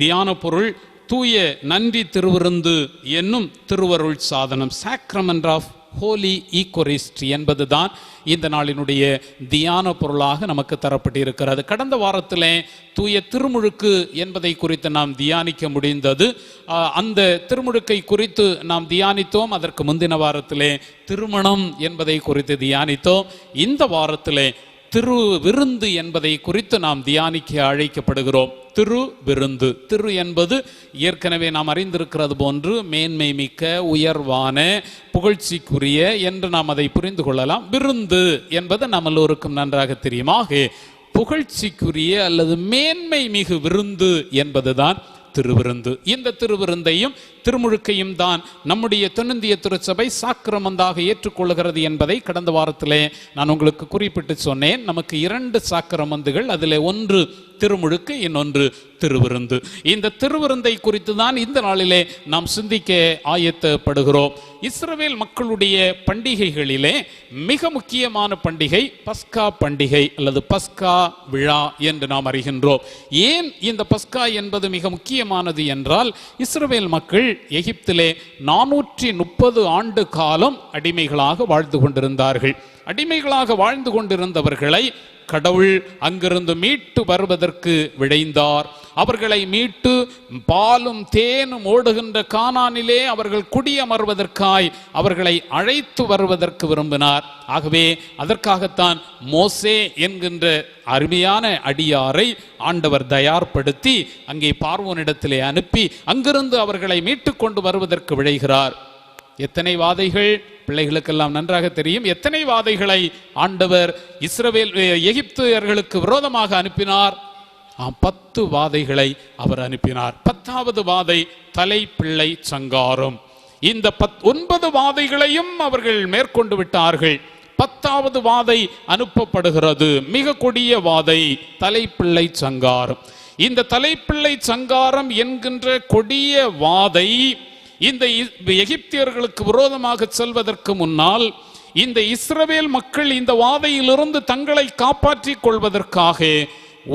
தியான பொருள் தூய நன்றி திருவிருந்து என்னும் திருவருள் சாதனம், சாக்ரமெண்ட் ஆஃப் ஹோலி ஈகோரிஸ்ட் என்பதுதான் இந்த நாளினுடைய தியான பொருளாக நமக்கு தரப்பட்டிருக்கிறது. கடந்த வாரத்திலே தூய திருமுழுக்கு என்பதை குறித்து நாம் தியானிக்க முடிந்தது. அந்த திருமுழுக்கை குறித்து நாம் தியானித்தோம். அதற்கு முந்தின வாரத்திலே திருமணம் என்பதை குறித்து தியானித்தோம். இந்த வாரத்திலே திரு விருந்து என்பதை குறித்து நாம் தியானிக்க அழைக்கப்படுகிறோம். திரு விருந்து, திரு என்பது ஏற்கனவே நாம் அறிந்திருக்கிறது போன்று மேன்மை மிக்க, உயர்வான, புகழ்ச்சிக்குரிய என்று நாம் அதை புரிந்து கொள்ளலாம். விருந்து என்பது நம்ம எல்லோருக்கும் நன்றாக தெரியுமாக புகழ்ச்சிக்குரிய அல்லது மேன்மை மிகு விருந்து என்பதுதான் திருவிருந்து. இந்த திருவிருந்தையும் திருமுழுக்கையும் தான் நம்முடைய தென்னிந்திய திருச்சபை சாக்கிரமந்தாக ஏற்றுக்கொள்கிறது என்பதை கடந்த வாரத்திலே நான் உங்களுக்கு குறிப்பிட்டு சொன்னேன். நமக்கு 2 சாக்கிரமந்துகள், அதில் ஒன்று திருமுழுக்கு, இன்னொன்று திருவிருந்து. இந்த திருவிருந்தை குறித்து தான் இந்த நாளிலே நாம் சிந்திக்க ஆயத்தப்படுகிறோம். இஸ்ரவேல் மக்களுடைய பண்டிகைகளிலே மிக முக்கியமான பண்டிகை பஸ்கா பண்டிகை அல்லது பஸ்கா விழா என்று நாம் அறிகின்றோம். ஏன் இந்த பஸ்கா என்பது மிக முக்கியமானது என்றால், இஸ்ரவேல் மக்கள் எகிப்திலே 430 ஆண்டு காலம் அடிமைகளாக வாழ்ந்து கொண்டிருந்தார்கள். அடிமைகளாக வாழ்ந்து கொண்டிருந்தவர்களை கடவுள் அங்கிருந்து மீட்டு வருவதற்கு விழைந்தார். அவர்களை மீட்டு பாலும் தேனும் ஓடுகின்ற கானானிலே அவர்கள் குடியமர்வதற்காய் அவர்களை அழைத்து வருவதற்கு விரும்பினார். ஆகவே அதற்காகத்தான் மோசே என்கின்ற அருமையான அடியாரை ஆண்டவர் தயார்படுத்தி அங்கே பார்வோனிடத்திலே அனுப்பி அங்கிருந்து அவர்களை மீட்டு கொண்டு வருவதற்கு விழைகிறார். எத்தனை வாதைகள் பிள்ளைகளுக்கெல்லாம் நன்றாக தெரியும். எத்தனை வாதைகளை ஆண்டவர் இஸ்ரவேல் எகிப்தியர்களுக்கு விரோதமாக அனுப்பினார்? 10 வாதைகளை அவர் அனுப்பினார். 10வது வாதை தலைப்பிள்ளை சங்காரம். இந்த 9 வாதைகளையும் அவர்கள் மேற்கொண்டு விட்டார்கள். 10வது வாதை அனுப்பப்படுகிறது. மிக கொடிய வாதை தலைப்பிள்ளை சங்காரம். இந்த தலைப்பிள்ளை சங்காரம் என்கின்ற கொடிய வாதை இந்த எகிப்தியர்களுக்கு விரோதமாக செல்வதற்கு முன்னால் இந்த இஸ்ரவேல் மக்கள் இந்த வாதையிலிருந்து தங்களை காப்பாற்றிக் கொள்வதற்காக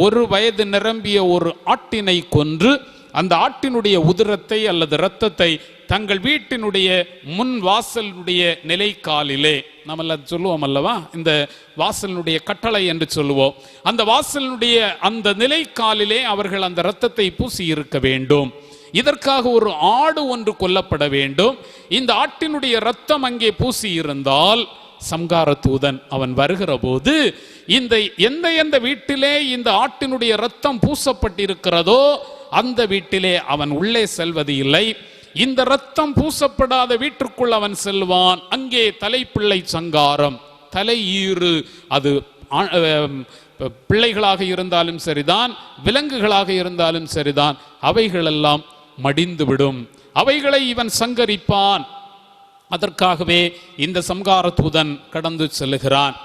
1 வயது நிரம்பிய ஒரு ஆட்டினை கொன்று அந்த ஆட்டினுடைய உதிரத்தை அல்லது இரத்தத்தை தங்கள் வீட்டினுடைய முன் வாசலுடைய நிலைக்காலிலே, நம்ம சொல்லுவோம் அல்லவா, இந்த வாசலினுடைய கட்டளை என்று சொல்லுவோம், அந்த வாசலினுடைய அந்த நிலைக்காலிலே அவர்கள் அந்த இரத்தத்தை பூசி இருக்க வேண்டும். இதற்காக ஒரு ஆடு ஒன்று கொல்லப்பட வேண்டும். இந்த ஆட்டினுடைய இரத்தம் அங்கே பூசி இருந்தால் சம்கார தூதன் அவன் வருகிற போது இந்த எந்த வீட்டிலே இந்த ஆட்டினுடைய இரத்தம் பூசப்பட்டிருக்கிறதோ அந்த வீட்டிலே அவன் உள்ளே செல்வது இல்லை. இந்த இரத்தம் பூசப்படாத வீட்டிற்குள் அவன் செல்வான். அங்கே தலைப்பிள்ளை சங்காரம், தலையீறு, அது பிள்ளைகளாக இருந்தாலும் சரிதான், விலங்குகளாக இருந்தாலும் சரிதான், அவைகளெல்லாம் மடிந்துவிடும். அவைகளை இவன் சங்கரிப்பான். அதற்காகவே இந்த சம்கார தூதன் கடந்து செல்லுகிறான்.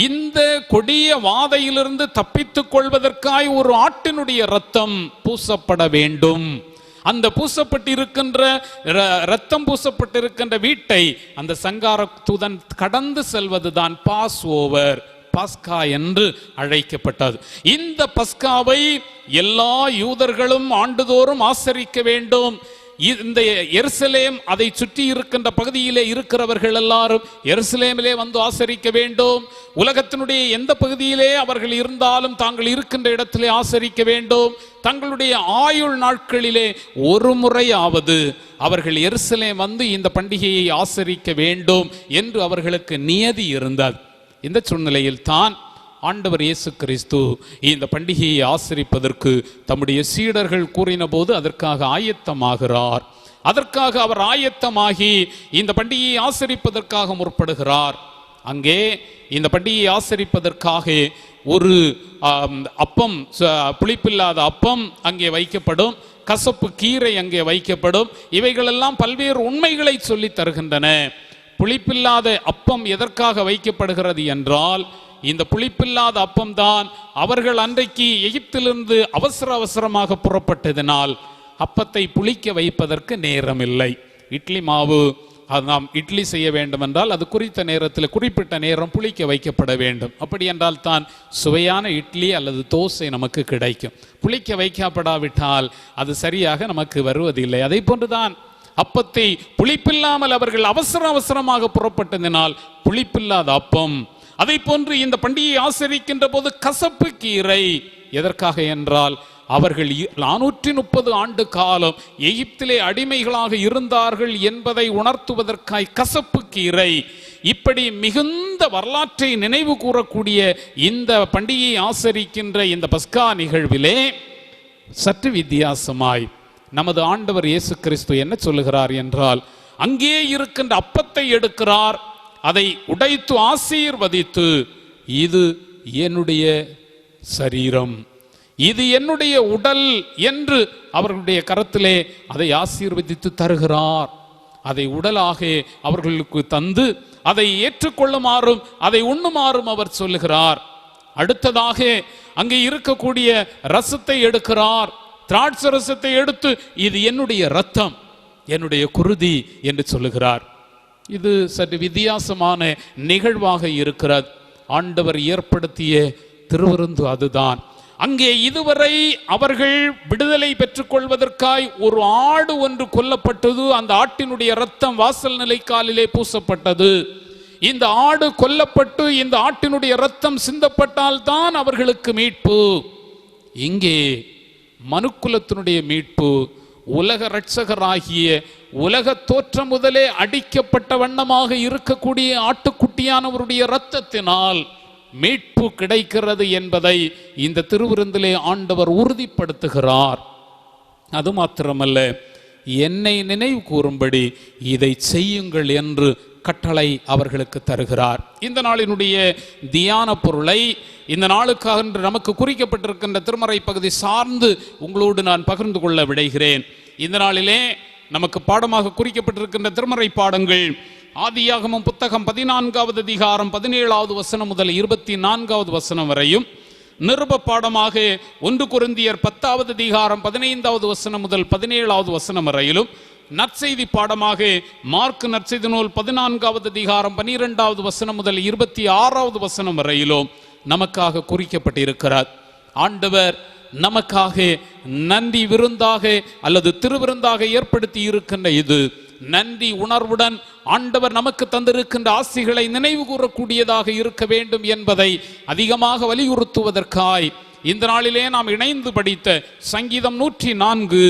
இந்த கொடிய வாதையிலிருந்து தப்பித்துக் கொள்வதற்காய் ஒரு ஆட்டினுடைய இரத்தம் பூசப்பட வேண்டும். அந்த பூசப்பட்டிருக்கின்ற இரத்தம் பூசப்பட்டிருக்கின்ற வீட்டை அந்த சங்கார தூதன் கடந்து செல்வதுதான் பாஸ் ஓவர், பஸ்கா என்று அழைக்கப்பட்டது. இந்த பஸ்காவை எல்லா யூதர்களும் ஆண்டுதோறும் ஆசரிக்க வேண்டும். இந்த எருசலேம் அதை சுற்றி இருக்கின்ற பகுதியிலே இருக்கிறவர்கள் எல்லாரும் எருசலேமிலே வந்து ஆசரிக்க வேண்டும். உலகத்தினுடைய எந்த பகுதியிலே அவர்கள் இருந்தாலும் தாங்கள் இருக்கின்ற இடத்திலே ஆசரிக்க வேண்டும். தங்களுடைய ஆயுள் நாட்களிலே ஒரு முறையாவது அவர்கள் எருசலேம் வந்து இந்த பண்டிகையை ஆசரிக்க வேண்டும் என்று அவர்களுக்கு நியதி இருந்தது. இந்த சூழ்நிலையில் தான் ஆண்டவர் இயேசு கிறிஸ்து இந்த பண்டிகையை ஆசரிப்பதற்கு தம்முடைய சீடர்கள் கூறின போது அதற்காக ஆயத்தமாகிறார். அதற்காக அவர் ஆயத்தமாகி இந்த பண்டிகையை ஆசரிப்பதற்காக முற்படுகிறார். அங்கே இந்த பண்டிகையை ஆசரிப்பதற்காக ஒரு அப்பம், புளிப்பில்லாத அப்பம் அங்கே வைக்கப்படும், கசப்பு கீரை அங்கே வைக்கப்படும். இவைகளெல்லாம் பல்வேறு உண்மைகளை சொல்லி தருகின்றன. புளிப்பில்லாத அப்பம் எதற்காக வைக்கப்படுகிறது என்றால், இந்த புளிப்பில்லாத அப்பம் தான் அவர்கள் அன்றைக்கு எகிப்திலிருந்து அவசரமாக புறப்பட்டதினால் அப்பத்தை புளிக்க வைப்பதற்கு நேரம் இல்லை. இட்லி மாவு நாம் இட்லி செய்ய வேண்டும் என்றால் அது குறித்த நேரத்தில் குறிப்பிட்ட நேரம் புளிக்க வைக்கப்பட வேண்டும். அப்படி என்றால் தான் சுவையான இட்லி அல்லது தோசை நமக்கு கிடைக்கும். புளிக்க வைக்கப்படாவிட்டால் அது சரியாக நமக்கு வருவதில்லை. அதை போன்றுதான் அப்பத்தை புளிப்பில்லாமல் அவர்கள் அவசரமாக புறப்பட்டதினால் புளிப்பில்லாத அப்பம். அதை போன்று இந்த பண்டிகையை ஆசரிக்கின்ற போது கசப்பு கீரை. எதற்காக என்றால் அவர்கள் 430 ஆண்டு காலம் எகிப்திலே அடிமைகளாக இருந்தார்கள் என்பதை உணர்த்துவதற்காய் கசப்பு கீரை. இப்படி மிகுந்த வரலாற்றை நினைவு கூறக்கூடிய இந்த பண்டிகையை ஆசரிக்கின்ற இந்த பஸ்கா நிகழ்விலே சற்று வித்தியாசமாய் நமது ஆண்டவர் இயேசு கிறிஸ்து என்ன சொல்லுகிறார் என்றால், அங்கே இருக்கின்ற அப்பத்தை எடுக்கிறார், அதை உடைத்து ஆசீர்வதித்து, இது என்னுடைய சரீரம், இது என்னுடைய உடல் என்று அவர்களுடைய கரத்திலே அதை ஆசீர்வதித்து தருகிறார். அதை உடலாக அவர்களுக்கு தந்து அதை ஏற்றுக்கொள்ளுமாறும் அதை உண்ணுமாறும் அவர் சொல்லுகிறார். அடுத்ததாக அங்கே இருக்கக்கூடிய ரசத்தை எடுக்கிறார். திராட்சை ரசத்தை எடுத்து இது என்னுடைய ரத்தம், என்னுடைய குருதி என்று சொல்லுகிறார். இது சற்று வித்தியாசமான நிகழ்வாக இருக்கிறது. ஆண்டவர் ஏற்படுத்திய திருவிருந்து அதுதான். அங்கே இதுவரை அவர்கள் விடுதலை பெற்றுக் கொள்வதற்காய் ஒரு ஆடு ஒன்று கொல்லப்பட்டது. அந்த ஆட்டினுடைய இரத்தம் வாசல் நிலைக்காலிலே பூசப்பட்டது. இந்த ஆடு கொல்லப்பட்டு இந்த ஆட்டினுடைய இரத்தம் சிந்தப்பட்டால் தான் அவர்களுக்கு மீட்பு. இங்கே மனுக்குலத்தினுடைய மீட்பு உலக இரட்சகராகிய உலக தோற்றம் முதலே அடிக்கப்பட்ட வண்ணமாக இருக்கக்கூடிய ஆட்டுக்குட்டியானவருடைய இரத்தத்தினால் மீட்பு கிடைக்கிறது என்பதை இந்த திருவிருந்திலே ஆண்டவர் உறுதிப்படுத்துகிறார். அது மாத்திரமல்ல, என்னை நினைவு கூறும்படி இதை செய்யுங்கள் என்று கட்டளை அவர்களுக்கு தருகிறார். இந்த நாளினுடைய தியான பொருளை இந்த நாளுக்காக நமக்கு குறிக்கப்பட்டிருக்கின்ற திருமறை பகுதி சார்ந்து உங்களோடு நான் பகிர்ந்து கொள்ள விடைகிறேன். இந்த நாளிலே நமக்கு பாடமாக குறிக்கப்பட்டிருக்கின்ற திருமறை பாடங்கள் ஆதியாகமம் புத்தகம் 14வது அதிகாரம் 17வது வசனம் முதல் 24வது வசனம் வரையும், நிருப பாடமாக 1 கொரிந்தியர் 10வது அதிகாரம் 15வது வசனம் முதல் 17வது வசனம் வரையிலும், நற்செய்தி பாடமாக மார்க் நற்செய்தி நூல் 14வது அதிகாரம் 12வது வசனம் முதல் 26வது வசனம் வரையிலும் நமக்காக குறிக்கப்பட்டிருக்கிறார். ஆண்டவர் நமக்காக நன்றி விருந்தாக அல்லது திருவிருந்தாக ஏற்படுத்தி இருக்கின்ற இது நன்றி உணர்வுடன் ஆண்டவர் நமக்கு தந்திருக்கின்ற ஆசிகளை நினைவு கூறக்கூடியதாக இருக்க வேண்டும் என்பதை அதிகமாக வலியுறுத்துவதற்காய் இந்த நாளிலே நாம் இணைந்து படித்த சங்கீதம் 104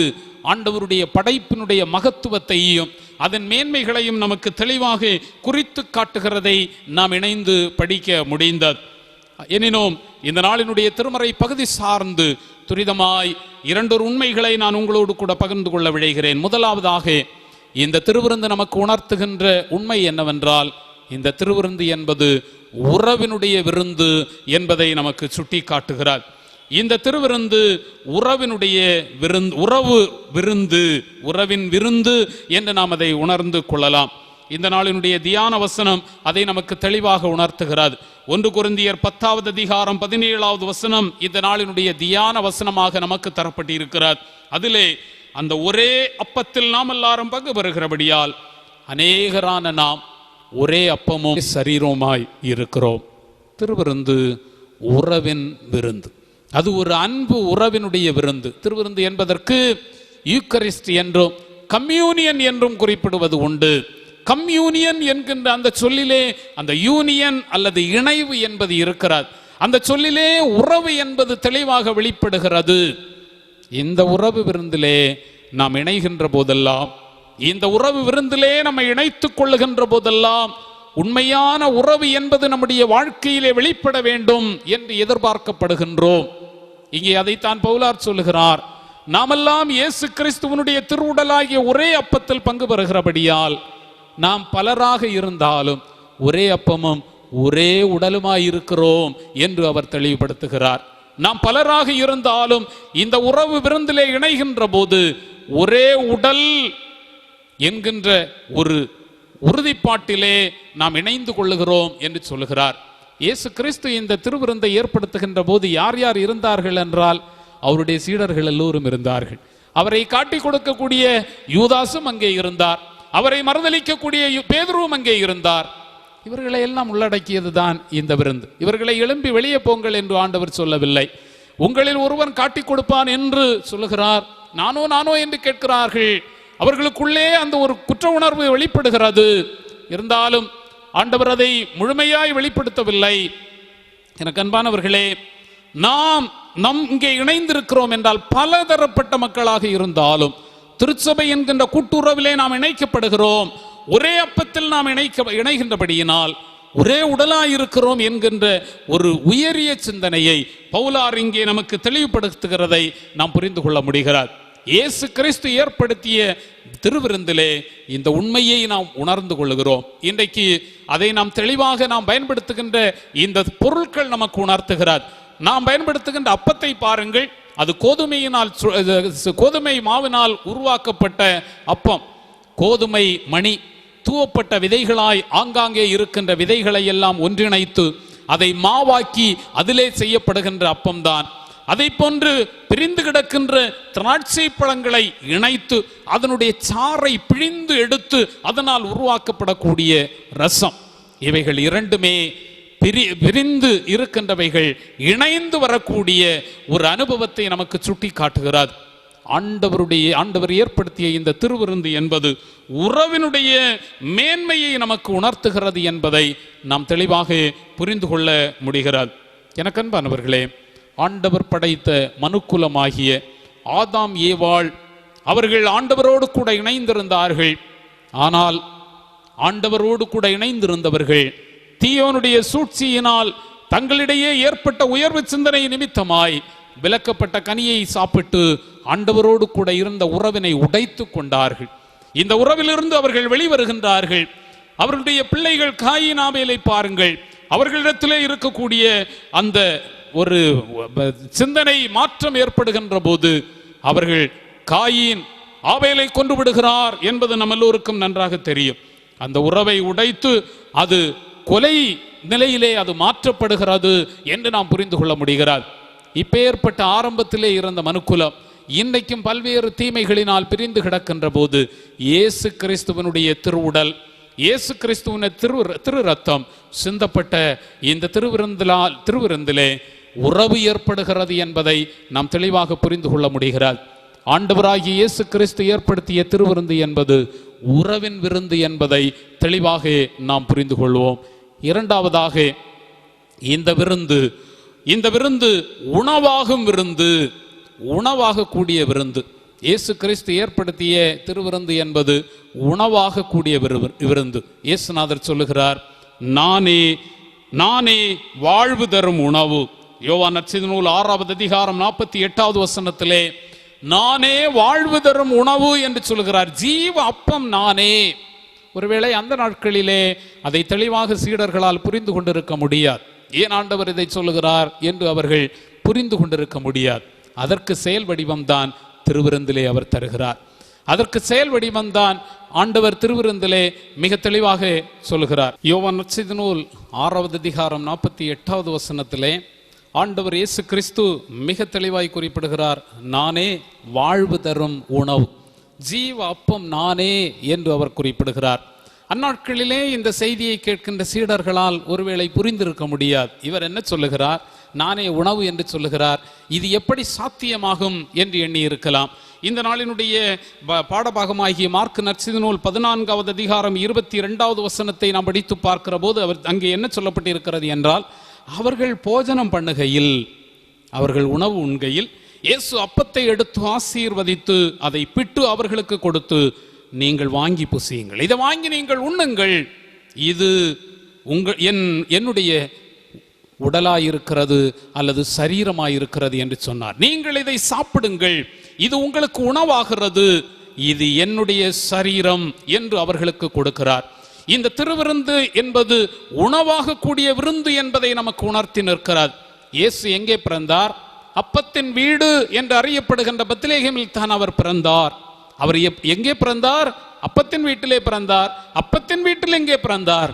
ஆண்டவருடைய படைப்பினுடைய மகத்துவத்தையும் அதன் மேன்மைகளையும் நமக்கு தெளிவாக குறித்து காட்டுகிறதை நாம் இணைந்து படிக்க முடிந்தது. எனினும் இந்த நாளினுடைய திருமறை பகுதி சார்ந்து துரிதமாய் 2 உண்மைகளை நான் உங்களோடு கூட பகிர்ந்து கொள்ள விழைகிறேன். முதலாவதாக, இந்த திருவிருந்து நமக்கு உணர்த்துகின்ற உண்மை என்னவென்றால், இந்த திருவிருந்து என்பது உறவினுடைய விருந்து என்பதை நமக்கு சுட்டி காட்டுகிறார். இந்த திருவிருந்து உறவினுடைய விருந்து, உறவு விருந்து, உறவின் விருந்து என்று நாம் அதை உணர்ந்து கொள்ளலாம். இந்த நாளினுடைய தியான வசனம் அதை நமக்கு தெளிவாக உணர்த்துகிறது. 1 கொரிந்தியர் 10வது அதிகாரம் 17வது வசனம் இந்த நாளினுடைய தியான வசனமாக நமக்கு தரப்பட்டிருக்கிறார். அதிலே அந்த ஒரே அப்பத்தில் நாம் எல்லாரும் பங்கு பெறுகிறபடியால் அநேகரான நாம் ஒரே அப்பமும் சரீரமாய் இருக்கிறோம். திருவிருந்து உறவின் விருந்து, அது ஒரு அன்பு உறவினுடைய விருந்து. திருவிருந்து என்பதற்கு யூக்கரிஸ்ட் என்றும் கம்யூனியன் என்றும் குறிப்பிடுவது உண்டு. கம்யூனியன் என்கின்ற அந்த சொல்லிலே அந்த யூனியன் அல்லது இணைவு என்பது இருக்கிறது. அந்த சொல்லிலே உறவு என்பது தெளிவாக வெளிப்படுகிறது. இந்த உறவு விருந்திலே நாம் இணைகின்ற போதெல்லாம், இந்த உறவு விருந்திலே நம்மை இணைத்துக் கொள்ளுகின்ற போதெல்லாம் உண்மையான உறவு என்பது நம்முடைய வாழ்க்கையிலே வெளிப்பட வேண்டும் என்று எதிர்பார்க்கப்படுகின்றோம். இங்கே அதைத்தான் பவுலார் சொல்லுகிறார். நாமெல்லாம் இயேசு கிறிஸ்துவனுடைய திருவுடலாகிய ஒரே அப்பத்தில் பங்கு பெறுகிறபடியால் நாம் பலராக இருந்தாலும் ஒரே அப்பமும் ஒரே உடலுமாய் இருக்கிறோம் என்று அவர் தெளிவுபடுத்துகிறார். நாம் பலராக இருந்தாலும் இந்த உறவு விருந்திலே இணைகின்ற போது ஒரே உடல் என்கின்ற ஒரு உறுதிப்பாட்டிலே நாம் இணைந்து கொள்ளுகிறோம் என்று சொல்லுகிறார். இயேசு கிறிஸ்து இந்த திருவிருந்தை ஏற்படுத்துகின்ற போது யார் யார் இருந்தார்கள் என்றால், அவருடைய சீடர்கள் எல்லோரும் இருந்தார்கள். அவரை காட்டிக் கொடுக்கக்கூடிய யூதாசும் அங்கே இருந்தார். அவரை மறுதலிக்கக்கூடிய பேதுருவும் அங்கே இருந்தார். இவர்களை எல்லாம் உள்ளடக்கியது தான் இந்த விருந்து. இவர்களை எழும்பி வெளியே போங்கள் என்று ஆண்டவர் சொல்லவில்லை. உங்களில் ஒருவன் காட்டிக் கொடுப்பான் என்று சொல்லுகிறார். நானோ என்று கேட்கிறார்கள். அவர்களுக்குள்ளே அந்த ஒரு குற்ற உணர்வு வெளிப்படுகிறது. இருந்தாலும் ஆண்டவர் அதை முழுமையாய் வெளிப்படுத்தவில்லை. எனக்கு அன்பானவர்களே, நாம் இங்கே இணைந்திருக்கிறோம் என்றால் பலதரப்பட்ட மக்களாக இருந்தாலும் திருச்சபை என்கின்ற கூட்டுறவிலே நாம் இணைக்கப்படுகிறோம். ஒரே அப்பத்தில் நாம் இணைகின்றபடியினால் ஒரே உடலாய் இருக்கிறோம் என்கின்ற ஒரு உயரிய சிந்தனையை பவுலார் இங்கே நமக்கு தெளிவுபடுத்துகிறதை நாம் புரிந்து கொள்ள முடிகிறது. இயேசு கிறிஸ்து ஏற்படுத்திய திருவிருந்திலே இந்த உண்மையை நாம் உணர்ந்து கொள்கிறோம். இன்றைக்கு அதை நாம் தெளிவாக நாம் பயன்படுத்துகின்ற இந்த பொருட்கள் நமக்கு உணர்த்துகிறார். நாம் பயன்படுத்துகின்ற அப்பத்தை பாருங்கள். அது கோதுமை மாவினால் உருவாக்கப்பட்ட அப்பம். கோதுமை மணி தூவப்பட்ட விதைகளாய் ஆங்காங்கே இருக்கின்ற விதைகளை எல்லாம் ஒன்றிணைத்து அதை மாவாக்கி அதிலே செய்யப்படுகின்ற அப்பம்தான். அதை போன்று பிரிந்து கிடக்கின்ற திராட்சை பழங்களை இணைத்து அதனுடைய சாறை பிழிந்து எடுத்து அதனால் உருவாக்கப்படக்கூடிய ரசம், இவைகள் இரண்டுமே பிரிந்து இருக்கின்றவைகள் இணைந்து வரக்கூடிய ஒரு அனுபவத்தை நமக்கு சுட்டி காட்டுகிறார். ஆண்டவர் ஏற்படுத்திய இந்த திருவிருந்து என்பது உறவினுடைய மேன்மையை நமக்கு உணர்த்துகிறது என்பதை நாம் தெளிவாக புரிந்து கொள்ள முடிகிறது. எனக்கு அன்பானவர்களே, ஆண்டவர் படைத்த மனுக்குலமாகிய ஆதாம் ஏவாள் அவர்கள் ஆண்டவரோடு கூட இணைந்திருந்தார்கள். ஆனால் ஆண்டவரோடு கூட இணைந்திருந்தவர்கள் தீயோனுடைய சூழ்ச்சியினால் தங்களிடையே ஏற்பட்ட உயர்வு சிந்தனை நிமித்தமாய் விலக்கப்பட்ட கனியை சாப்பிட்டு ஆண்டவரோடு கூட இருந்த உறவினை உடைத்து கொண்டார்கள். இந்த உறவிலிருந்து அவர்கள் வெளிவருகின்றார்கள். அவர்களுடைய பிள்ளைகள் காயின் ஆபேலை பாருங்கள். அவர்களிடத்திலே இருக்கக்கூடிய அந்த ஒரு சிந்தனை மாற்றம் ஏற்படுகின்ற போது அவர்கள் காயின் ஆபேலை கொண்டு விடுகிறார் என்பது நம்ம எல்லோருக்கும் நன்றாக தெரியும். அந்த உறவை உடைத்து அது கொலை நிலையிலே அது மாற்றப்படுகிறது என்று நாம் புரிந்து கொள்ள முடிகிறது. இப்பேற்பட்ட ஆரம்பத்திலே இருந்த மனுக்குலம் இன்றைக்கும் பல்வேறு தீமைகளினால் பிரிந்து கிடக்கின்ற போது இயேசு கிறிஸ்துவனுடைய திருவுடல், இயேசு கிறிஸ்துவின் திரு ரத்தம் சிந்தப்பட்ட இந்த திருவிருந்திலே உறவு ஏற்படுகிறது என்பதை நாம் தெளிவாக புரிந்து கொள்ள முடிகிறது. ஆண்டவராகிய இயேசு கிறிஸ்து ஏற்படுத்திய திருவிருந்து என்பது உறவின் விருந்து என்பதை தெளிவாக நாம் புரிந்து கொள்வோம். இரண்டாவதாக, இந்த விருந்து உணவாகும் விருந்து, உணவாகக்கூடிய விருந்து. இயேசு கிறிஸ்து ஏற்படுத்திய திருவிருந்து என்பது உணவாகக்கூடிய விருந்து. இயேசுநாதர் சொல்லுகிறார், நானே வாழ்வு தரும் உணவு. யோவான் நற்செய்தி நூல் 6வது அதிகாரம் 48வது வசனத்திலே நானே வாழ்வு தரும் உணவு என்று சொல்லுகிறார். ஜீவ அப்பம் நானே. ஒருவேளை அந்த நாட்களிலே அதை தெளிவாக சீடர்களால் புரிந்து கொண்டிருக்க முடியாது. ஏன் ஆண்டவர் இதை சொல்லுகிறார் என்று அவர்கள் புரிந்து கொண்டிருக்க முடியாது. அதற்கு செயல் வடிவம்தான் திருவிருந்திலே அவர் தருகிறார். அதற்கு செயல் வடிவம்தான் ஆண்டவர் திருவிருந்திலே மிக தெளிவாக சொல்லுகிறார். யோவான் நற்செய்தி நூல் 6வது அதிகாரம் 48வது வசனத்திலே ஆண்டவர் இயேசு கிறிஸ்து மிக தெளிவாய் குறிப்பிடுகிறார், நானே வாழ்வு தரும் உணவு, ஜீவ அப்பம் நானே என்று அவர் குறிப்பிடுகிறார். அந்நாட்களிலே இந்த செய்தியை கேட்கின்ற சீடர்களால் ஒருவேளை புரிந்திருக்க முடியாது. இவர் என்ன சொல்லுகிறார், நானே உணவு என்று சொல்லுகிறார், இது எப்படி சாத்தியமாகும் என்று எண்ணி இருக்கலாம். இந்த நாளினுடைய பாடபாகமாகிய மார்க் நற்செய்தி நூல் 14வது அதிகாரம் 22வது வசனத்தை நாம் படித்து பார்க்கிற போது அங்கே என்ன சொல்லப்பட்டிருக்கிறது என்றால், அவர்கள் போஜனம் பண்ணுகையில், அவர்கள் உணவு உண்கையில் இயேசு அப்பத்தை எடுத்து ஆசீர்வதித்து அதை பிட்டு அவர்களுக்கு கொடுத்து, நீங்கள் வாங்கி புசியுங்கள், இதை வாங்கி நீங்கள் உண்ணுங்கள், இது என்னுடைய உடலாயிருக்கிறது அல்லது சரீரமாயிருக்கிறது என்று சொன்னார். நீங்கள் இதை சாப்பிடுங்கள், இது உங்களுக்கு உணவாகிறது, இது என்னுடைய சரீரம் என்று அவர்களுக்கு கொடுக்கிறார். இந்த திருவிருந்து என்பது உணவாக கூடிய விருந்து என்பதை நமக்கு உணர்த்தி நிற்கிறார். இயேசு எங்கே பிறந்தார்? அப்பத்தின் வீடு என்று அறியப்படுகின்ற பெத்லகேமில் தான் அவர் பிறந்தார். அவர் எங்கே பிறந்தார்? அப்பத்தின் வீட்டிலே பிறந்தார். அப்பத்தின் வீட்டில் எங்கே பிறந்தார்?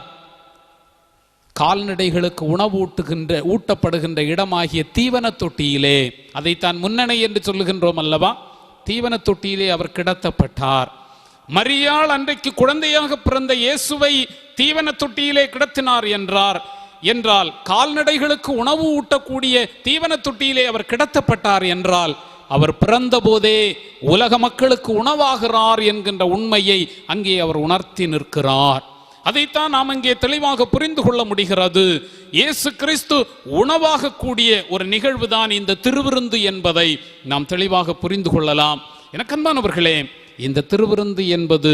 கால்நடைகளுக்கு உணவு ஊட்டப்படுகின்ற இடமாகிய தீவன தொட்டியிலே, அதைத்தான் முன்னணை என்று சொல்லுகின்றோம் அல்லவா, தீவன தொட்டியிலே அவர் கிடத்தப்பட்டார். மரியாள் அன்றைக்கு குழந்தையாக பிறந்த இயேசுவை தீவன தொட்டியிலே கிடத்தினார் என்றால் கால்நடைகளுக்கு உணவு ஊட்டக்கூடிய தீவன தொட்டியிலே அவர் கிடத்தப்பட்டார் என்றால் அவர் பிறந்த போதே உலக மக்களுக்கு உணவாகிறார் என்கின்ற உண்மையை அங்கே அவர் உணர்த்தி நிற்கிறார். அதைத்தான் நாம் இங்கே தெளிவாக புரிந்து கொள்ள முடிகிறது. இயேசு கிறிஸ்து உணவாக கூடிய ஒரு நிகழ்வு தான் இந்த திருவிருந்து என்பதை நாம் தெளிவாக புரிந்து கொள்ளலாம். எனக்கு அன்பானவர்களே, இந்த திருவிருந்து என்பது